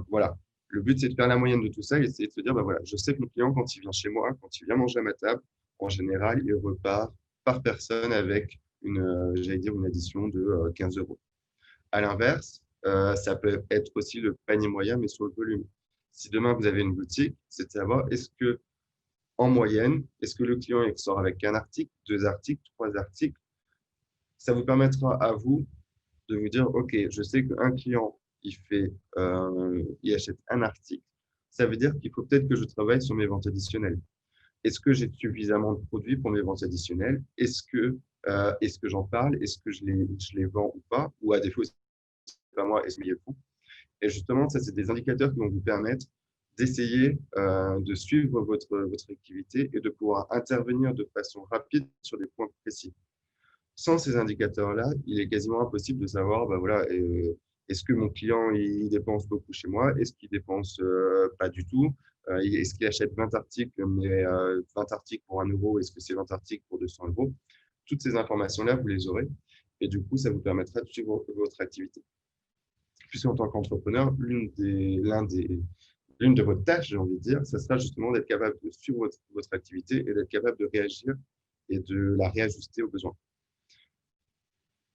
Voilà. Le but, c'est de faire la moyenne de tout ça et c'est de se dire, bah voilà, je sais que mon client, quand il vient chez moi, quand il vient manger à ma table, en général, il repart par personne avec j'allais dire, une addition de 15 euros. À l'inverse, ça peut être aussi le panier moyen, mais sur le volume. Si demain, vous avez une boutique, c'est de savoir, est-ce que en moyenne, est-ce que le client il sort avec un article, 2 articles, 3 articles? Ça vous permettra à vous de vous dire, OK, je sais qu'un client, il achète un article. Ça veut dire qu'il faut peut-être que je travaille sur mes ventes additionnelles. Est-ce que j'ai suffisamment de produits pour mes ventes additionnelles? Est-ce que j'en parle? Est-ce que je les vends ou pas? Ou à défaut, c'est pas moi, est-ce que je les vends? Et justement, ça, c'est des indicateurs qui vont vous permettre d'essayer de suivre votre activité et de pouvoir intervenir de façon rapide sur des points précis. Sans ces indicateurs-là, il est quasiment impossible de savoir, bah voilà, est-ce que mon client il dépense beaucoup chez moi? Est-ce qu'il dépense pas du tout? Est-ce qu'il achète 20 articles, mais 20 articles pour 1 euro? Est-ce que c'est 20 articles pour 200 euros? Toutes ces informations-là, vous les aurez. Et du coup, ça vous permettra de suivre votre activité. Puisque en tant qu'entrepreneur, l'une de vos tâches, j'ai envie de dire, ça sera justement d'être capable de suivre votre activité et d'être capable de réagir et de la réajuster aux besoins.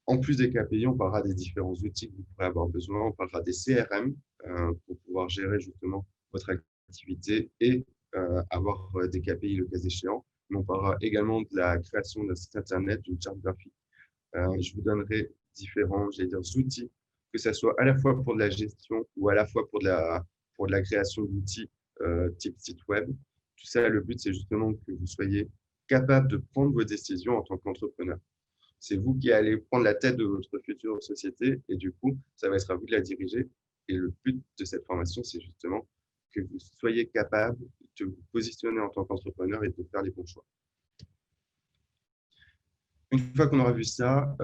En plus des KPI, on parlera des différents outils que vous pourrez avoir besoin. On parlera des CRM pour pouvoir gérer justement votre activité et avoir des KPI le cas échéant. Mais on parlera également de la création d'un site internet, d'une charte graphique. Je vous donnerai différents, outils, que ce soit à la fois pour de la gestion ou à la fois pour de la création d'outils type site web. Tout ça, le but, c'est justement que vous soyez capable de prendre vos décisions en tant qu'entrepreneur. C'est vous qui allez prendre la tête de votre future société et du coup, ça va être à vous de la diriger. Et le but de cette formation, c'est justement que vous soyez capable de vous positionner en tant qu'entrepreneur et de faire les bons choix. Une fois qu'on aura vu ça,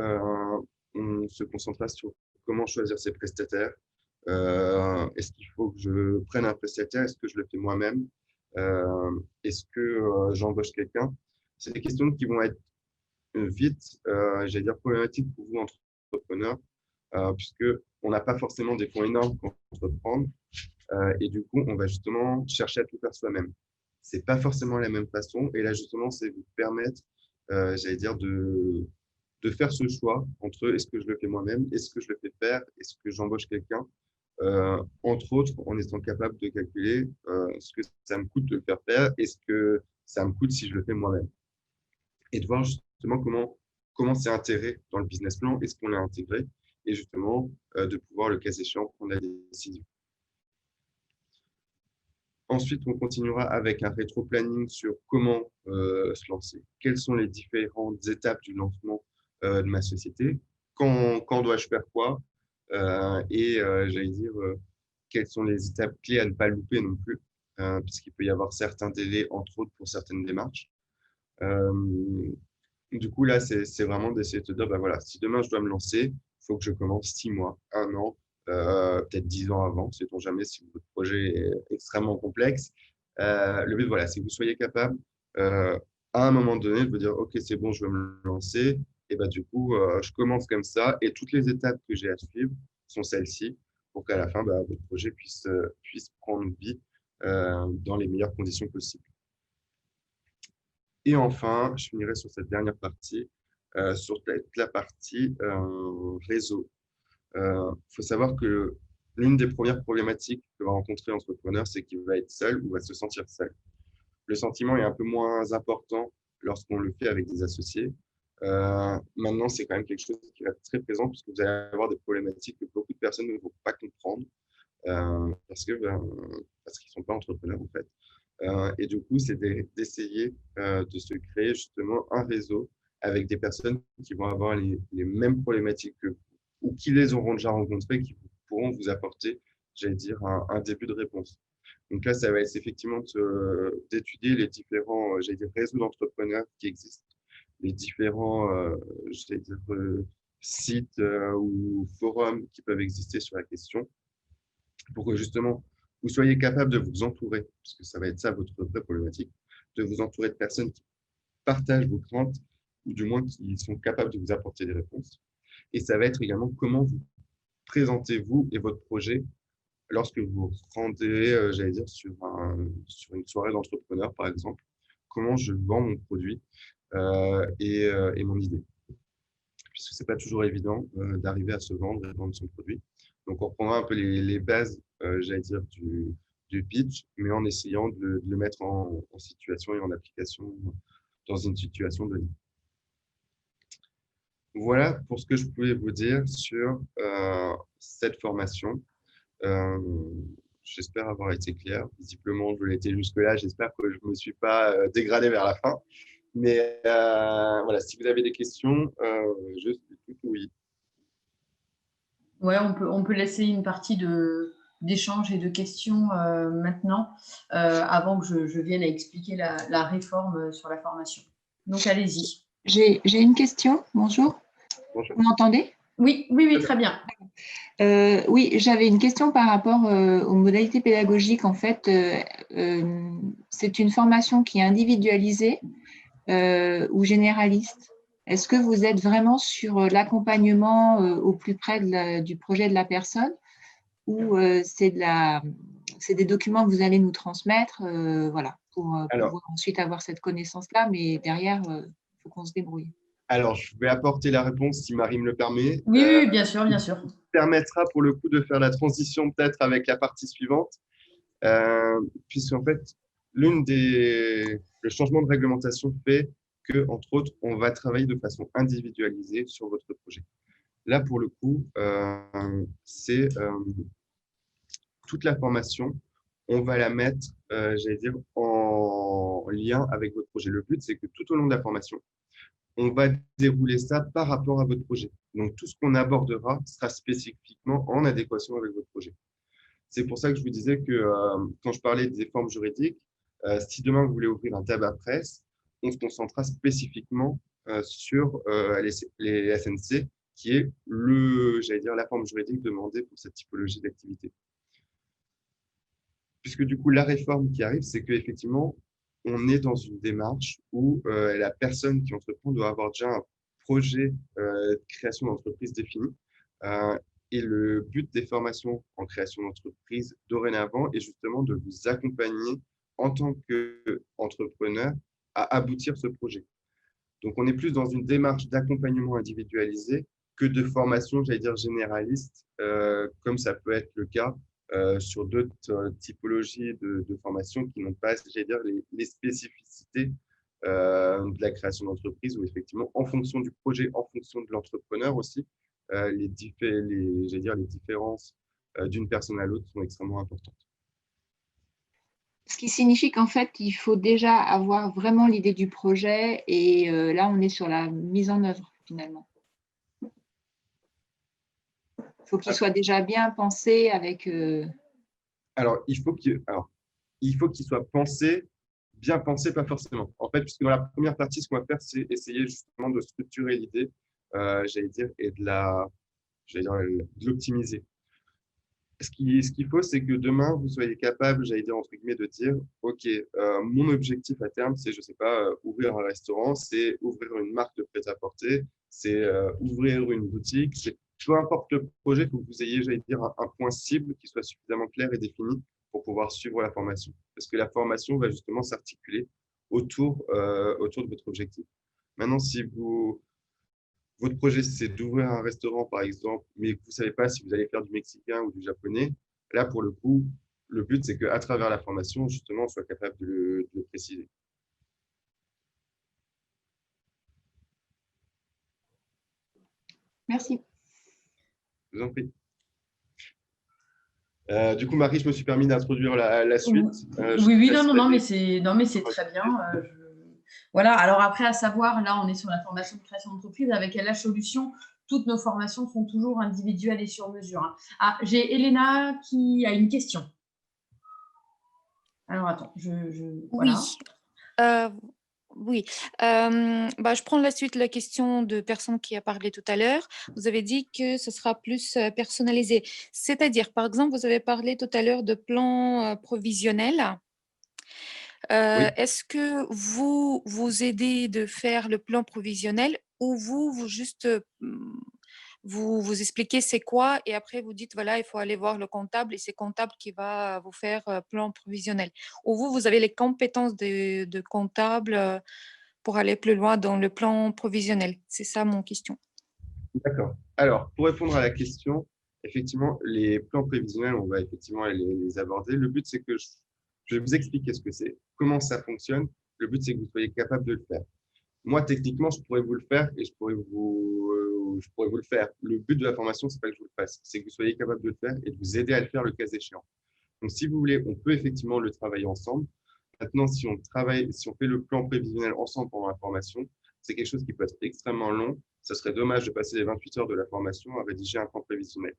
on se concentrera sur comment choisir ses prestataires. Est-ce qu'il faut que je prenne un prestataire? Est-ce que je le fais moi-même? Est-ce que j'embauche quelqu'un? C'est des questions qui vont être vite, problématiques pour vous, entrepreneurs, puisque on n'a pas forcément des fonds énormes pour entreprendre. Et du coup, on va justement chercher à tout faire soi-même. C'est pas forcément la même façon. Et là, justement, c'est vous permettre, de faire ce choix entre est-ce que je le fais moi-même, est-ce que je le fais faire, est-ce que j'embauche quelqu'un, entre autres, en étant capable de calculer ce que ça me coûte de le faire faire, est-ce que ça me coûte si je le fais moi-même. Et de voir justement comment c'est intégré dans le business plan, est-ce qu'on l'a intégré, et justement de pouvoir, le cas échéant, prendre la décision. Ensuite, on continuera avec un rétro-planning sur comment se lancer. Quelles sont les différentes étapes du lancement de ma société? Quand dois-je faire quoi? Quelles sont les étapes clés à ne pas louper non plus, puisqu'il peut y avoir certains délais, entre autres, pour certaines démarches. Du coup, là, c'est vraiment d'essayer de te dire, bah voilà, si demain je dois me lancer, il faut que je commence 6 mois, 1 an, peut-être 10 ans avant, sait-on jamais si votre projet est extrêmement complexe. Le but, voilà, c'est que vous soyez capable, à un moment donné, de vous dire, OK, c'est bon, je vais me lancer. Et bah, du coup, je commence comme ça et toutes les étapes que j'ai à suivre sont celles-ci pour qu'à la fin, bah, votre projet puisse prendre vie dans les meilleures conditions possibles. Et enfin, je finirai sur cette dernière partie, sur la partie réseau. Il faut savoir que l'une des premières problématiques que va rencontrer l'entrepreneur, c'est qu'il va être seul ou va se sentir seul. Le sentiment est un peu moins important lorsqu'on le fait avec des associés. Maintenant, c'est quand même quelque chose qui va être très présent puisque vous allez avoir des problématiques que beaucoup de personnes ne vont pas comprendre parce qu'ils ne sont pas entrepreneurs en fait. Et du coup, c'est d'essayer de se créer justement un réseau avec des personnes qui vont avoir les mêmes problématiques que vous ou qui les auront déjà rencontrées, qui pourront vous apporter, j'allais dire, un début de réponse. Donc là, ça va être effectivement d'étudier les différents, j'allais dire, réseaux d'entrepreneurs qui existent, les différents, j'allais dire, sites ou forums qui peuvent exister sur la question, pour que justement, vous soyez capable de vous entourer, parce que ça va être ça votre vraie problématique, de vous entourer de personnes qui partagent vos craintes, ou du moins qui sont capables de vous apporter des réponses. Et ça va être également comment vous présentez-vous et votre projet lorsque vous vous rendez, j'allais dire, sur une soirée d'entrepreneur, par exemple. Comment je vends mon produit et mon idée. Puisque ce n'est pas toujours évident d'arriver à se vendre et vendre son produit. Donc, on reprendra un peu les bases, j'allais dire, du pitch, mais en essayant de le mettre en situation et en application dans une situation donnée. Voilà pour ce que je pouvais vous dire sur cette formation. J'espère avoir été clair. Visiblement, je l'ai été jusque-là. J'espère que je ne me suis pas dégradé vers la fin. Mais voilà, si vous avez des questions, je suis tout oui. Ouais, on peut laisser une partie d'échanges et de questions maintenant, avant que je vienne à expliquer la réforme sur la formation. Donc, allez-y. J'ai une question. Bonjour. Bonjour. Vous m'entendez? Oui, très bien. Oui, j'avais une question par rapport aux modalités pédagogiques. En fait, c'est une formation qui est individualisée ou généraliste. Est-ce que vous êtes vraiment sur l'accompagnement au plus près du projet de la personne ou c'est des documents que vous allez nous transmettre voilà, pour pouvoir ensuite avoir cette connaissance-là, mais derrière, il faut qu'on se débrouille. Alors, je vais apporter la réponse si Marie me le permet. Oui, bien sûr, bien sûr. Ça permettra pour le coup de faire la transition peut-être avec la partie suivante, puisqu'en fait, le changement de réglementation fait que, entre autres, on va travailler de façon individualisée sur votre projet. Là, pour le coup, c'est toute la formation, on va la mettre, j'allais dire, en lien avec votre projet. Le but, c'est que tout au long de la formation, on va dérouler ça par rapport à votre projet. Donc, tout ce qu'on abordera sera spécifiquement en adéquation avec votre projet. C'est pour ça que je vous disais que quand je parlais des formes juridiques, si demain vous voulez ouvrir un tabac presse, on se concentrera spécifiquement sur les SNC, qui est j'allais dire, la forme juridique demandée pour cette typologie d'activité. Puisque du coup, la réforme qui arrive, c'est qu'effectivement, on est dans une démarche où la personne qui entreprend doit avoir déjà un projet de création d'entreprise défini. Et le but des formations en création d'entreprise dorénavant est justement de vous accompagner en tant qu'entrepreneur à aboutir ce projet. Donc, on est plus dans une démarche d'accompagnement individualisé que de formation, j'allais dire, généraliste, comme ça peut être le cas sur d'autres typologies de formation qui n'ont pas, j'allais dire, les spécificités de la création d'entreprise, où effectivement, en fonction du projet, en fonction de l'entrepreneur aussi, les différences d'une personne à l'autre sont extrêmement importantes. Ce qui signifie qu'en fait, il faut déjà avoir vraiment l'idée du projet et là, on est sur la mise en œuvre finalement. Il faut qu'il soit déjà bien pensé avec… Alors, il faut qu'il soit pensé, bien pensé, pas forcément. En fait, puisque dans la première partie, ce qu'on va faire, c'est essayer justement de structurer l'idée, j'allais dire, et de l'optimiser. Ce qu'il faut, c'est que demain, vous soyez capable, j'allais dire, entre guillemets, de dire, OK, mon objectif à terme, c'est, je ne sais pas, ouvrir un restaurant, c'est ouvrir une marque de prêt-à-porter, c'est ouvrir une boutique, c'est peu importe le projet, il faut que vous ayez, j'allais dire, un point cible qui soit suffisamment clair et défini pour pouvoir suivre la formation. Parce que la formation va justement s'articuler autour de votre objectif. Maintenant, si votre projet, c'est d'ouvrir un restaurant, par exemple, mais que vous ne savez pas si vous allez faire du mexicain ou du japonais, là, pour le coup, le but, c'est qu'à travers la formation, justement, on soit capable de le préciser. Merci. Je vous en prie. Du coup, Marie, je me suis permis d'introduire la suite. Oui, non, mais c'est très bien. Voilà, alors après, à savoir, là, on est sur la formation de création d'entreprise. Avec LH Solutions, toutes nos formations sont toujours individuelles et sur mesure, hein. Ah, j'ai Elena qui a une question. Alors, attends, voilà. Oui, je prends la suite la question de personne qui a parlé tout à l'heure. Vous avez dit que ce sera plus personnalisé. C'est-à-dire, par exemple, vous avez parlé tout à l'heure de plan provisionnel. Oui. Est-ce que vous aidez de faire le plan provisionnel ou vous juste vous expliquez c'est quoi et après vous dites voilà, il faut aller voir le comptable et c'est comptable qui va vous faire plan provisionnel. Ou vous avez les compétences de comptable pour aller plus loin dans le plan provisionnel. C'est ça mon question. D'accord. Alors, pour répondre à la question, effectivement, les plans prévisionnels, on va effectivement les aborder. Le but, c'est que je vais vous expliquer ce que c'est, comment ça fonctionne. Le but, c'est que vous soyez capable de le faire. Moi, techniquement, je pourrais vous le faire et je pourrais vous le faire. Le but de la formation, c'est pas que je vous le fasse, c'est que vous soyez capable de le faire et de vous aider à le faire le cas échéant. Donc, si vous voulez, on peut effectivement le travailler ensemble. Maintenant, si on fait le plan prévisionnel ensemble pendant la formation, c'est quelque chose qui peut être extrêmement long. Ça serait dommage de passer les 28 heures de la formation à rédiger un plan prévisionnel.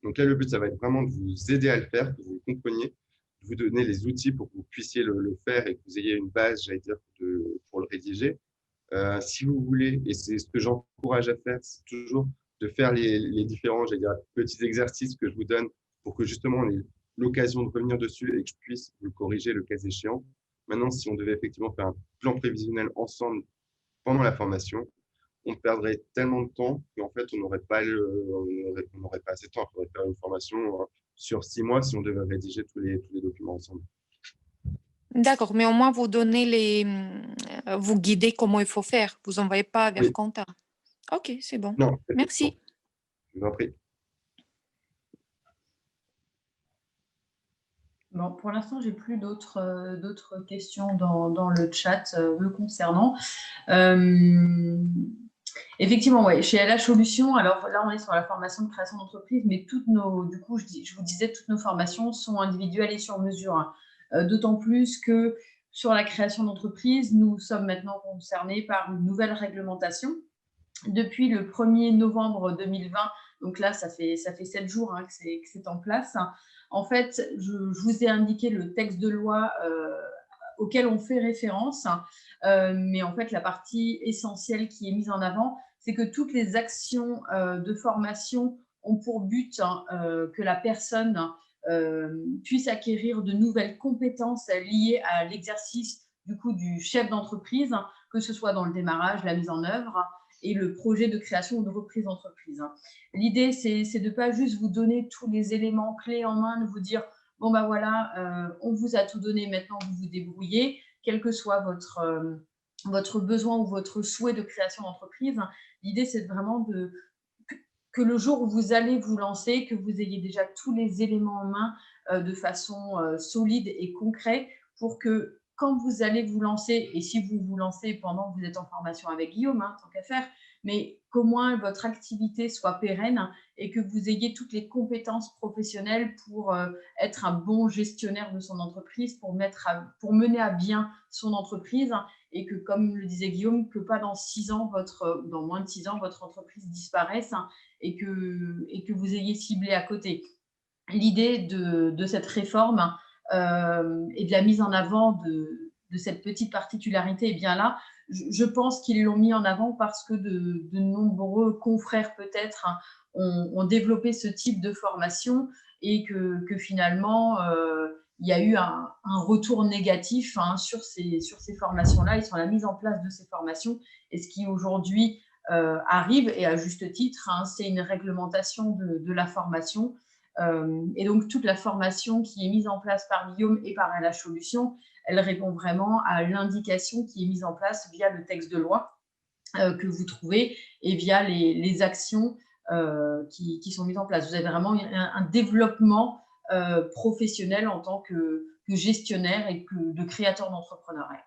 Donc là, le but, ça va être vraiment de vous aider à le faire, que vous le compreniez, de vous donner les outils pour que vous puissiez le faire et que vous ayez une base, j'allais dire, pour le rédiger. Si vous voulez, et c'est ce que j'encourage à faire, c'est toujours de faire les différents, j'allais dire, petits exercices que je vous donne pour que justement on ait l'occasion de revenir dessus et que je puisse vous corriger le cas échéant. Maintenant, si on devait effectivement faire un plan prévisionnel ensemble pendant la formation, on perdrait tellement de temps qu'en fait, on n'aurait pas assez de temps. Il faudrait faire une formation sur 6 mois si on devait rédiger tous les documents ensemble. D'accord, mais au moins vous donnez vous guidez comment il faut faire. Vous n'envoyez pas vers comptable. Ok, c'est bon. Non. Merci. Je vous en prie. Bon, pour l'instant, j'ai plus d'autres questions dans le chat me concernant. Effectivement, ouais, chez LH Solutions, alors là, on est sur la formation de création d'entreprise, mais toutes du coup, je vous disais, toutes nos formations sont individuelles et sur mesure, hein. D'autant plus que sur la création d'entreprise, nous sommes maintenant concernés par une nouvelle réglementation. Depuis le 1er novembre 2020, donc là, ça fait 7 jours hein, que c'est en place. En fait, je vous ai indiqué le texte de loi auquel on fait référence, mais en fait, la partie essentielle qui est mise en avant, c'est que toutes les actions de formation ont pour but que la personne puisse acquérir de nouvelles compétences liées à l'exercice du chef d'entreprise, que ce soit dans le démarrage, la mise en œuvre et le projet de création ou de reprise d'entreprise. L'idée, c'est de ne pas juste vous donner tous les éléments clés en main, de vous dire bon ben voilà, on vous a tout donné, maintenant vous vous débrouillez, quel que soit votre besoin ou votre souhait de création d'entreprise. L'idée, c'est vraiment que le jour où vous allez vous lancer, que vous ayez déjà tous les éléments en main de façon solide et concrète pour que quand vous allez vous lancer, et si vous vous lancez pendant que vous êtes en formation avec Guillaume, hein, tant qu'à faire, mais qu'au moins votre activité soit pérenne et que vous ayez toutes les compétences professionnelles pour être un bon gestionnaire de son entreprise, pour mener à bien son entreprise, et que, comme le disait Guillaume, que pas dans 6 ans, dans moins de 6 ans, votre entreprise disparaisse et que vous ayez ciblé à côté. L'idée de cette réforme et de la mise en avant de cette petite particularité est bien là. Je pense qu'ils l'ont mis en avant parce que de nombreux confrères peut-être ont développé ce type de formation et que finalement il y a eu un retour négatif sur ces formations-là et sur la mise en place de ces formations, et ce qui aujourd'hui arrive, et à juste titre, hein, c'est une réglementation de la formation. Et donc, toute la formation qui est mise en place par Guillaume et par LH Solutions, elle répond vraiment à l'indication qui est mise en place via le texte de loi que vous trouvez et via les actions qui sont mises en place. Vous avez vraiment un développement professionnel en tant que gestionnaire et de créateur d'entrepreneuriat.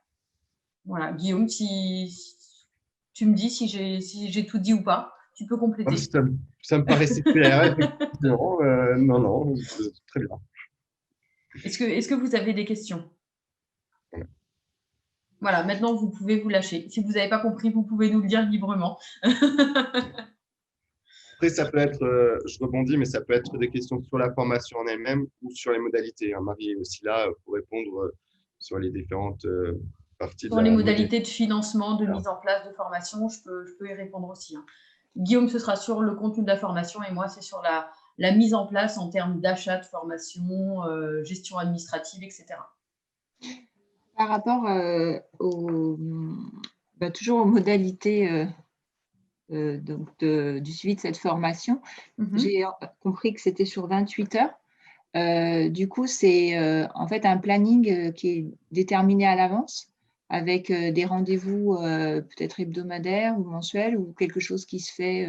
Voilà, Guillaume, si tu me dis si j'ai tout dit ou pas, tu peux compléter. Ça me paraissait clair, effectivement. Non, très bien. Est-ce que vous avez des questions? Voilà, maintenant, vous pouvez vous lâcher. Si vous n'avez pas compris, vous pouvez nous le dire librement. Après, ça peut être, je rebondis, mais ça peut être des questions sur la formation en elle-même ou sur les modalités. Marie est aussi là pour répondre sur les différentes parties de Sur la les modalité. modalités de financement, de mise en place de formation, je peux y répondre aussi. Hein. Guillaume, ce sera sur le contenu de la formation et moi, c'est sur la mise en place en termes d'achat de formation, gestion administrative, etc. Par rapport toujours aux modalités donc du suivi de cette formation, j'ai compris que c'était sur 28 heures. Du coup, c'est en fait un planning qui est déterminé à l'avance avec des rendez-vous peut-être hebdomadaires ou mensuels ou quelque chose qui se fait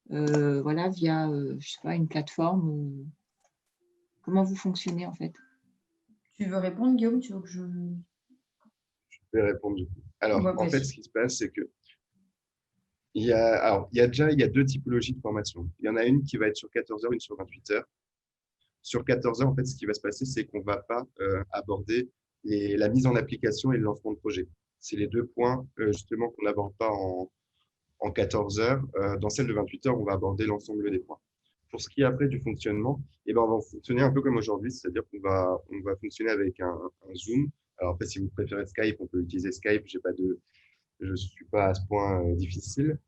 voilà, via je sais pas, une plateforme. Comment vous fonctionnez en fait? Tu veux répondre, Guillaume? Tu veux que je vais répondre du coup. Alors, en fait, ce qui se passe, c'est que il y a deux typologies de formation. Il y en a une qui va être sur 14 heures, une sur 28 heures. Sur 14 heures, en fait, ce qui va se passer, c'est qu'on ne va pas aborder la mise en application et le lancement de projet. C'est les deux points, justement, qu'on n'aborde pas en 14 heures. Dans celle de 28 heures, on va aborder l'ensemble des points. Pour ce qui est après du fonctionnement, on va fonctionner un peu comme aujourd'hui, c'est-à-dire qu'on va fonctionner avec un Zoom. Alors après, si vous préférez Skype, on peut utiliser Skype. Je ne suis pas à ce point difficile.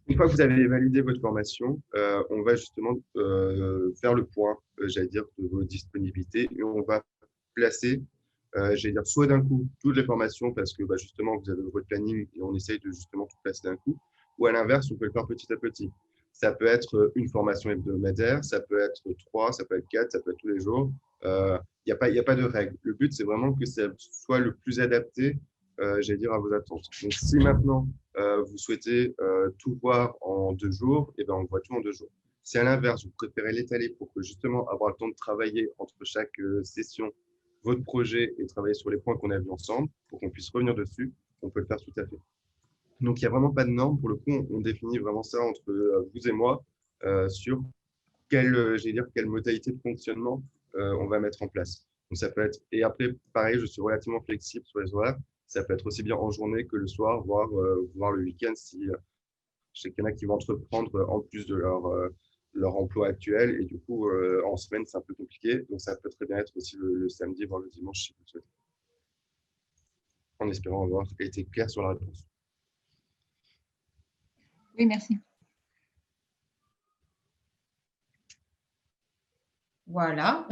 Une fois que vous avez validé votre formation, on va justement faire le point, j'allais dire, de vos disponibilités et on va placer, j'allais dire, soit d'un coup toutes les formations parce que justement vous avez votre planning et on essaye de justement tout placer d'un coup, ou à l'inverse, on peut le faire petit à petit. Ça peut être une formation hebdomadaire, ça peut être 3, ça peut être 4, ça peut être tous les jours. Il n'y a pas de règle. Le but, c'est vraiment que ça soit le plus adapté, j'allais dire, à vos attentes. Donc, si maintenant, vous souhaitez tout voir en 2 jours, on voit tout en 2 jours. Si à l'inverse, vous préférez l'étaler pour que justement avoir le temps de travailler entre chaque session, votre projet et travailler sur les points qu'on a vus ensemble pour qu'on puisse revenir dessus, on peut le faire tout à fait. Donc, il n'y a vraiment pas de norme. Pour le coup, on définit vraiment ça entre vous et moi sur quelle modalité de fonctionnement on va mettre en place. Donc, ça peut être, et après, pareil, je suis relativement flexible sur les horaires. Ça peut être aussi bien en journée que le soir, voire le week-end si je sais qu'il y en a qui vont entreprendre en plus de leur emploi actuel. Et du coup, en semaine, c'est un peu compliqué. Donc, ça peut très bien être aussi le samedi, voire le dimanche, si vous le souhaitez. En espérant avoir été clair sur la réponse. Oui, merci. Voilà.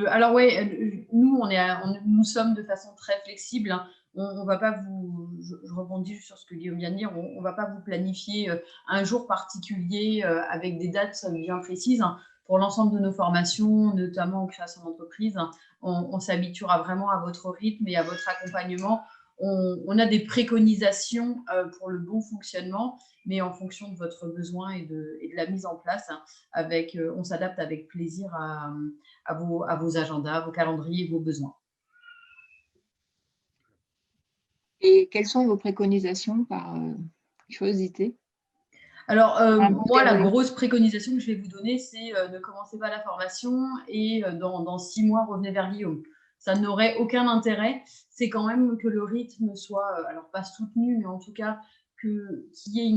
Alors ouais, nous sommes de façon très flexible. Hein. On va pas je rebondis sur ce que Guillaume vient de dire, on va pas vous planifier un jour particulier avec des dates bien précises. Hein. Pour l'ensemble de nos formations, notamment en création d'entreprise, hein, on s'habituera vraiment à votre rythme et à votre accompagnement. On a des préconisations pour le bon fonctionnement, mais en fonction de votre besoin et de la mise en place, hein, on s'adapte avec plaisir à vos agendas, vos calendriers, vos besoins. Et quelles sont vos préconisations par curiosité? Alors, moi, la grosse préconisation que je vais vous donner, c'est ne commencez pas la formation et dans 6 mois, revenez vers Guillaume. Ça n'aurait aucun intérêt. C'est quand même que le rythme soit, alors pas soutenu, mais en tout cas, qu'il y ait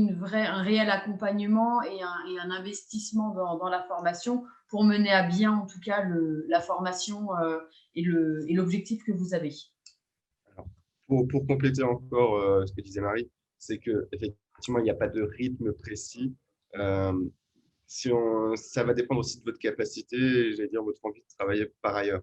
un réel accompagnement et un investissement dans la formation pour mener à bien, en tout cas, la formation et l'objectif que vous avez. Alors, pour compléter encore ce que disait Marie, c'est qu'effectivement, il n'y a pas de rythme précis. Ça va dépendre aussi de votre capacité, j'allais dire votre envie de travailler par ailleurs.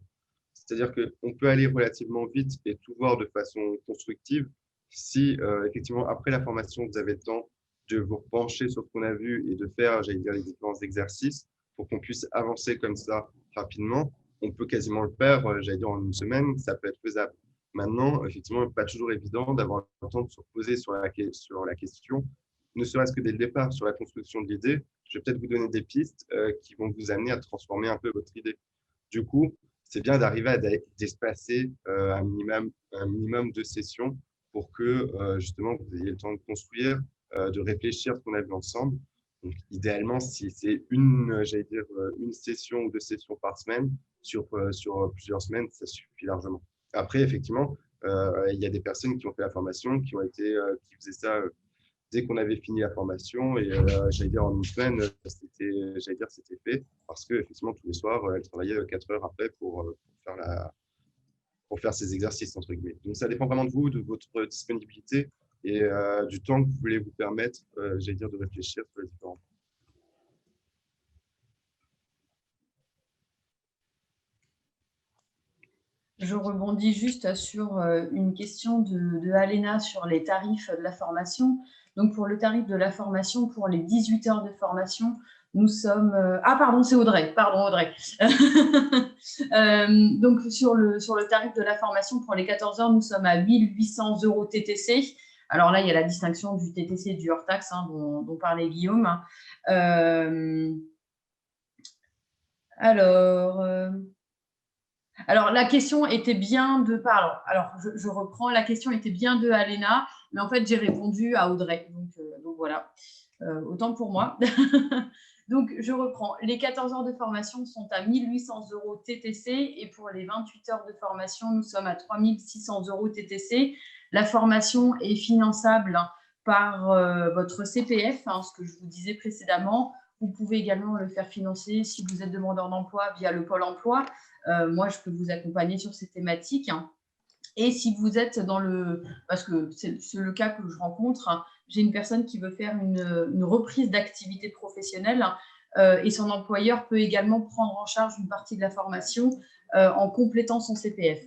C'est-à-dire qu'on peut aller relativement vite et tout voir de façon constructive, Si effectivement, après la formation, vous avez le temps de vous pencher sur ce qu'on a vu et de faire, j'allais dire, les différents exercices pour qu'on puisse avancer comme ça rapidement, on peut quasiment le faire, j'allais dire, en une semaine, ça peut être faisable. Maintenant, effectivement, pas toujours évident d'avoir le temps de se reposer sur la question, ne serait-ce que dès le départ, sur la construction de l'idée. Je vais peut-être vous donner des pistes qui vont vous amener à transformer un peu votre idée. Du coup, c'est bien d'arriver à d'espacer un minimum de sessions pour que justement vous ayez le temps de construire, de réfléchir ce qu'on a vu ensemble. Donc, idéalement, si c'est j'allais dire, une session ou 2 sessions par semaine, sur plusieurs semaines, ça suffit largement. Après, effectivement, il y a des personnes qui ont fait la formation, qui faisaient ça dès qu'on avait fini la formation, et j'allais dire en une semaine, c'était fait, parce que effectivement tous les soirs, elle travaillait 4 heures après pour faire ces exercices entre guillemets. Donc ça dépend vraiment de vous, de votre disponibilité et du temps que vous voulez vous permettre, j'allais dire, de réfléchir sur les différents. Je rebondis juste sur une question de Alena sur les tarifs de la formation. Donc, pour le tarif de la formation, pour les 18 heures de formation, nous sommes… ah, pardon, c'est Audrey. Pardon, Audrey. Donc, sur le tarif de la formation, pour les 14 heures, nous sommes à 1 800 € TTC. Alors là, il y a la distinction du TTC et du hors-taxe dont parlait Guillaume. Alors, la question était bien de… Alors, je reprends. La question était bien de Alena, mais en fait, j'ai répondu à Audrey. Donc voilà. Autant pour moi. Donc, je reprends. Les 14 heures de formation sont à 1 800 € TTC et pour les 28 heures de formation, nous sommes à 3 600 € TTC. La formation est finançable par votre CPF, ce que je vous disais précédemment. Vous pouvez également le faire financer si vous êtes demandeur d'emploi via le Pôle emploi. Moi, je peux vous accompagner sur ces thématiques. Et si vous êtes parce que c'est le cas que je rencontre, j'ai une personne qui veut faire une reprise d'activité professionnelle et son employeur peut également prendre en charge une partie de la formation en complétant son CPF.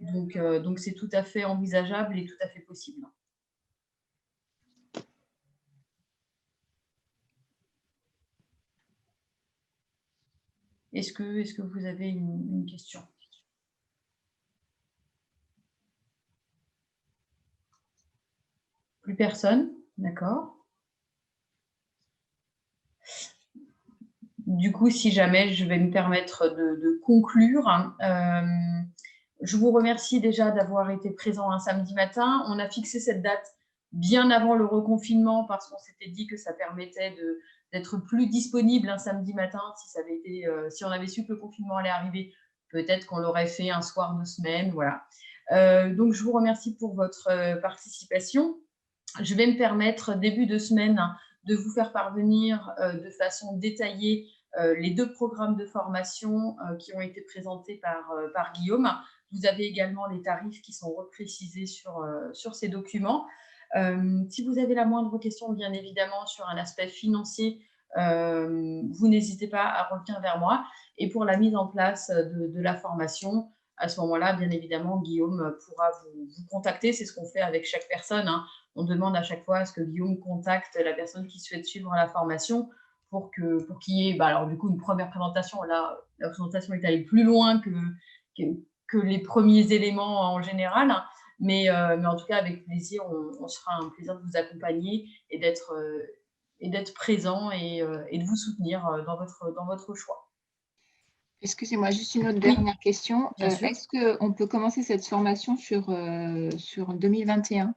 Donc, c'est tout à fait envisageable et tout à fait possible. Est-ce que vous avez une question? Plus personne? D'accord. Du coup, si jamais je vais me permettre de conclure, je vous remercie déjà d'avoir été présent un samedi matin. On a fixé cette date bien avant le reconfinement parce qu'on s'était dit que ça permettait d'être plus disponible un samedi matin. Si on avait su que le confinement allait arriver, peut-être qu'on l'aurait fait un soir de semaine. Voilà. Donc, je vous remercie pour votre participation. Je vais me permettre, début de semaine, de vous faire parvenir de façon détaillée les 2 programmes de formation qui ont été présentés par Guillaume. Vous avez également les tarifs qui sont reprécisés sur ces documents. Si vous avez la moindre question, bien évidemment, sur un aspect financier, vous n'hésitez pas à revenir vers moi. Et pour la mise en place de la formation, à ce moment-là, bien évidemment, Guillaume pourra vous contacter. C'est ce qu'on fait avec chaque personne. On demande à chaque fois à ce que Guillaume contacte la personne qui souhaite suivre la formation pour qu'il y ait alors, du coup, une première présentation. Là, la présentation est allée plus loin que les premiers éléments en général. Mais en tout cas, avec plaisir, on se fera un plaisir de vous accompagner et d'être présent et de vous soutenir dans votre choix. Excusez-moi, juste une autre dernière question. Est-ce qu'on peut commencer cette formation sur 2021?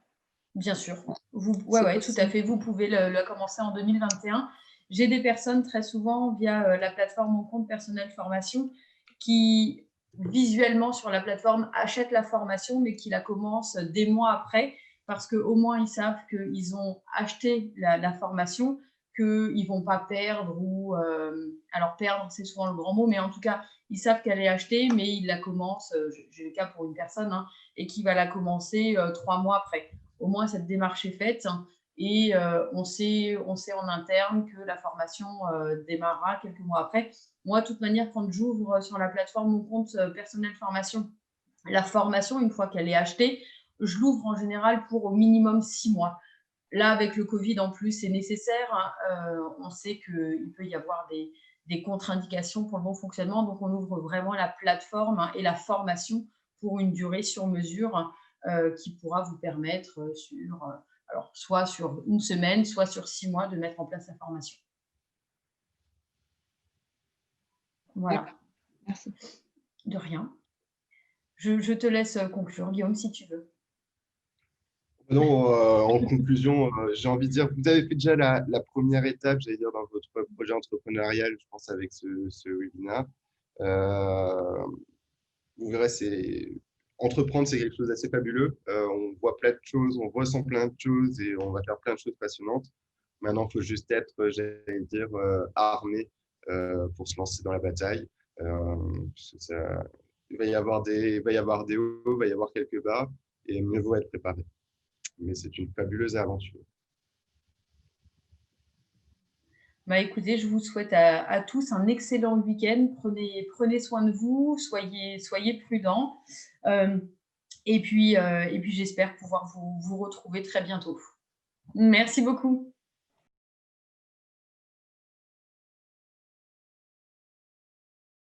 Bien sûr. Oui, tout à fait. Vous pouvez la commencer en 2021. J'ai des personnes très souvent via la plateforme Mon compte personnel formation qui visuellement sur la plateforme achètent la formation mais qui la commencent des mois après parce qu'au moins ils savent qu'ils ont acheté la formation, qu'ils ne vont pas perdre alors perdre c'est souvent le grand mot, mais en tout cas ils savent qu'elle est achetée mais ils la commencent, j'ai le cas pour une personne et qui va la commencer 3 mois après. Au moins cette démarche est faite et on sait en interne que la formation démarrera quelques mois après. Moi, de toute manière, quand j'ouvre sur la plateforme Mon compte personnel formation, la formation, une fois qu'elle est achetée, je l'ouvre en général pour au minimum 6 mois. Là, avec le Covid en plus, c'est nécessaire. On sait qu'il peut y avoir des contre-indications pour le bon fonctionnement. Donc, on ouvre vraiment la plateforme et la formation pour une durée sur mesure qui pourra vous permettre alors, soit sur une semaine, soit sur 6 mois, de mettre en place la formation. Voilà. Merci. De rien. Je te laisse conclure, Guillaume, si tu veux. Non, en conclusion, j'ai envie de dire, vous avez fait déjà la première étape, j'allais dire, dans votre projet entrepreneurial, je pense, avec ce webinaire. Vous verrez, entreprendre, c'est quelque chose d'assez fabuleux. On voit plein de choses, on ressent plein de choses et on va faire plein de choses passionnantes. Maintenant, il faut juste être, j'allais dire, armé pour se lancer dans la bataille. Il va y avoir des hauts, il va y avoir quelques bas et mieux vaut être préparé. Mais c'est une fabuleuse aventure. Bah, écoutez, je vous souhaite à tous un excellent week-end. Prenez soin de vous, soyez prudents. Et puis j'espère pouvoir vous retrouver très bientôt. Merci beaucoup.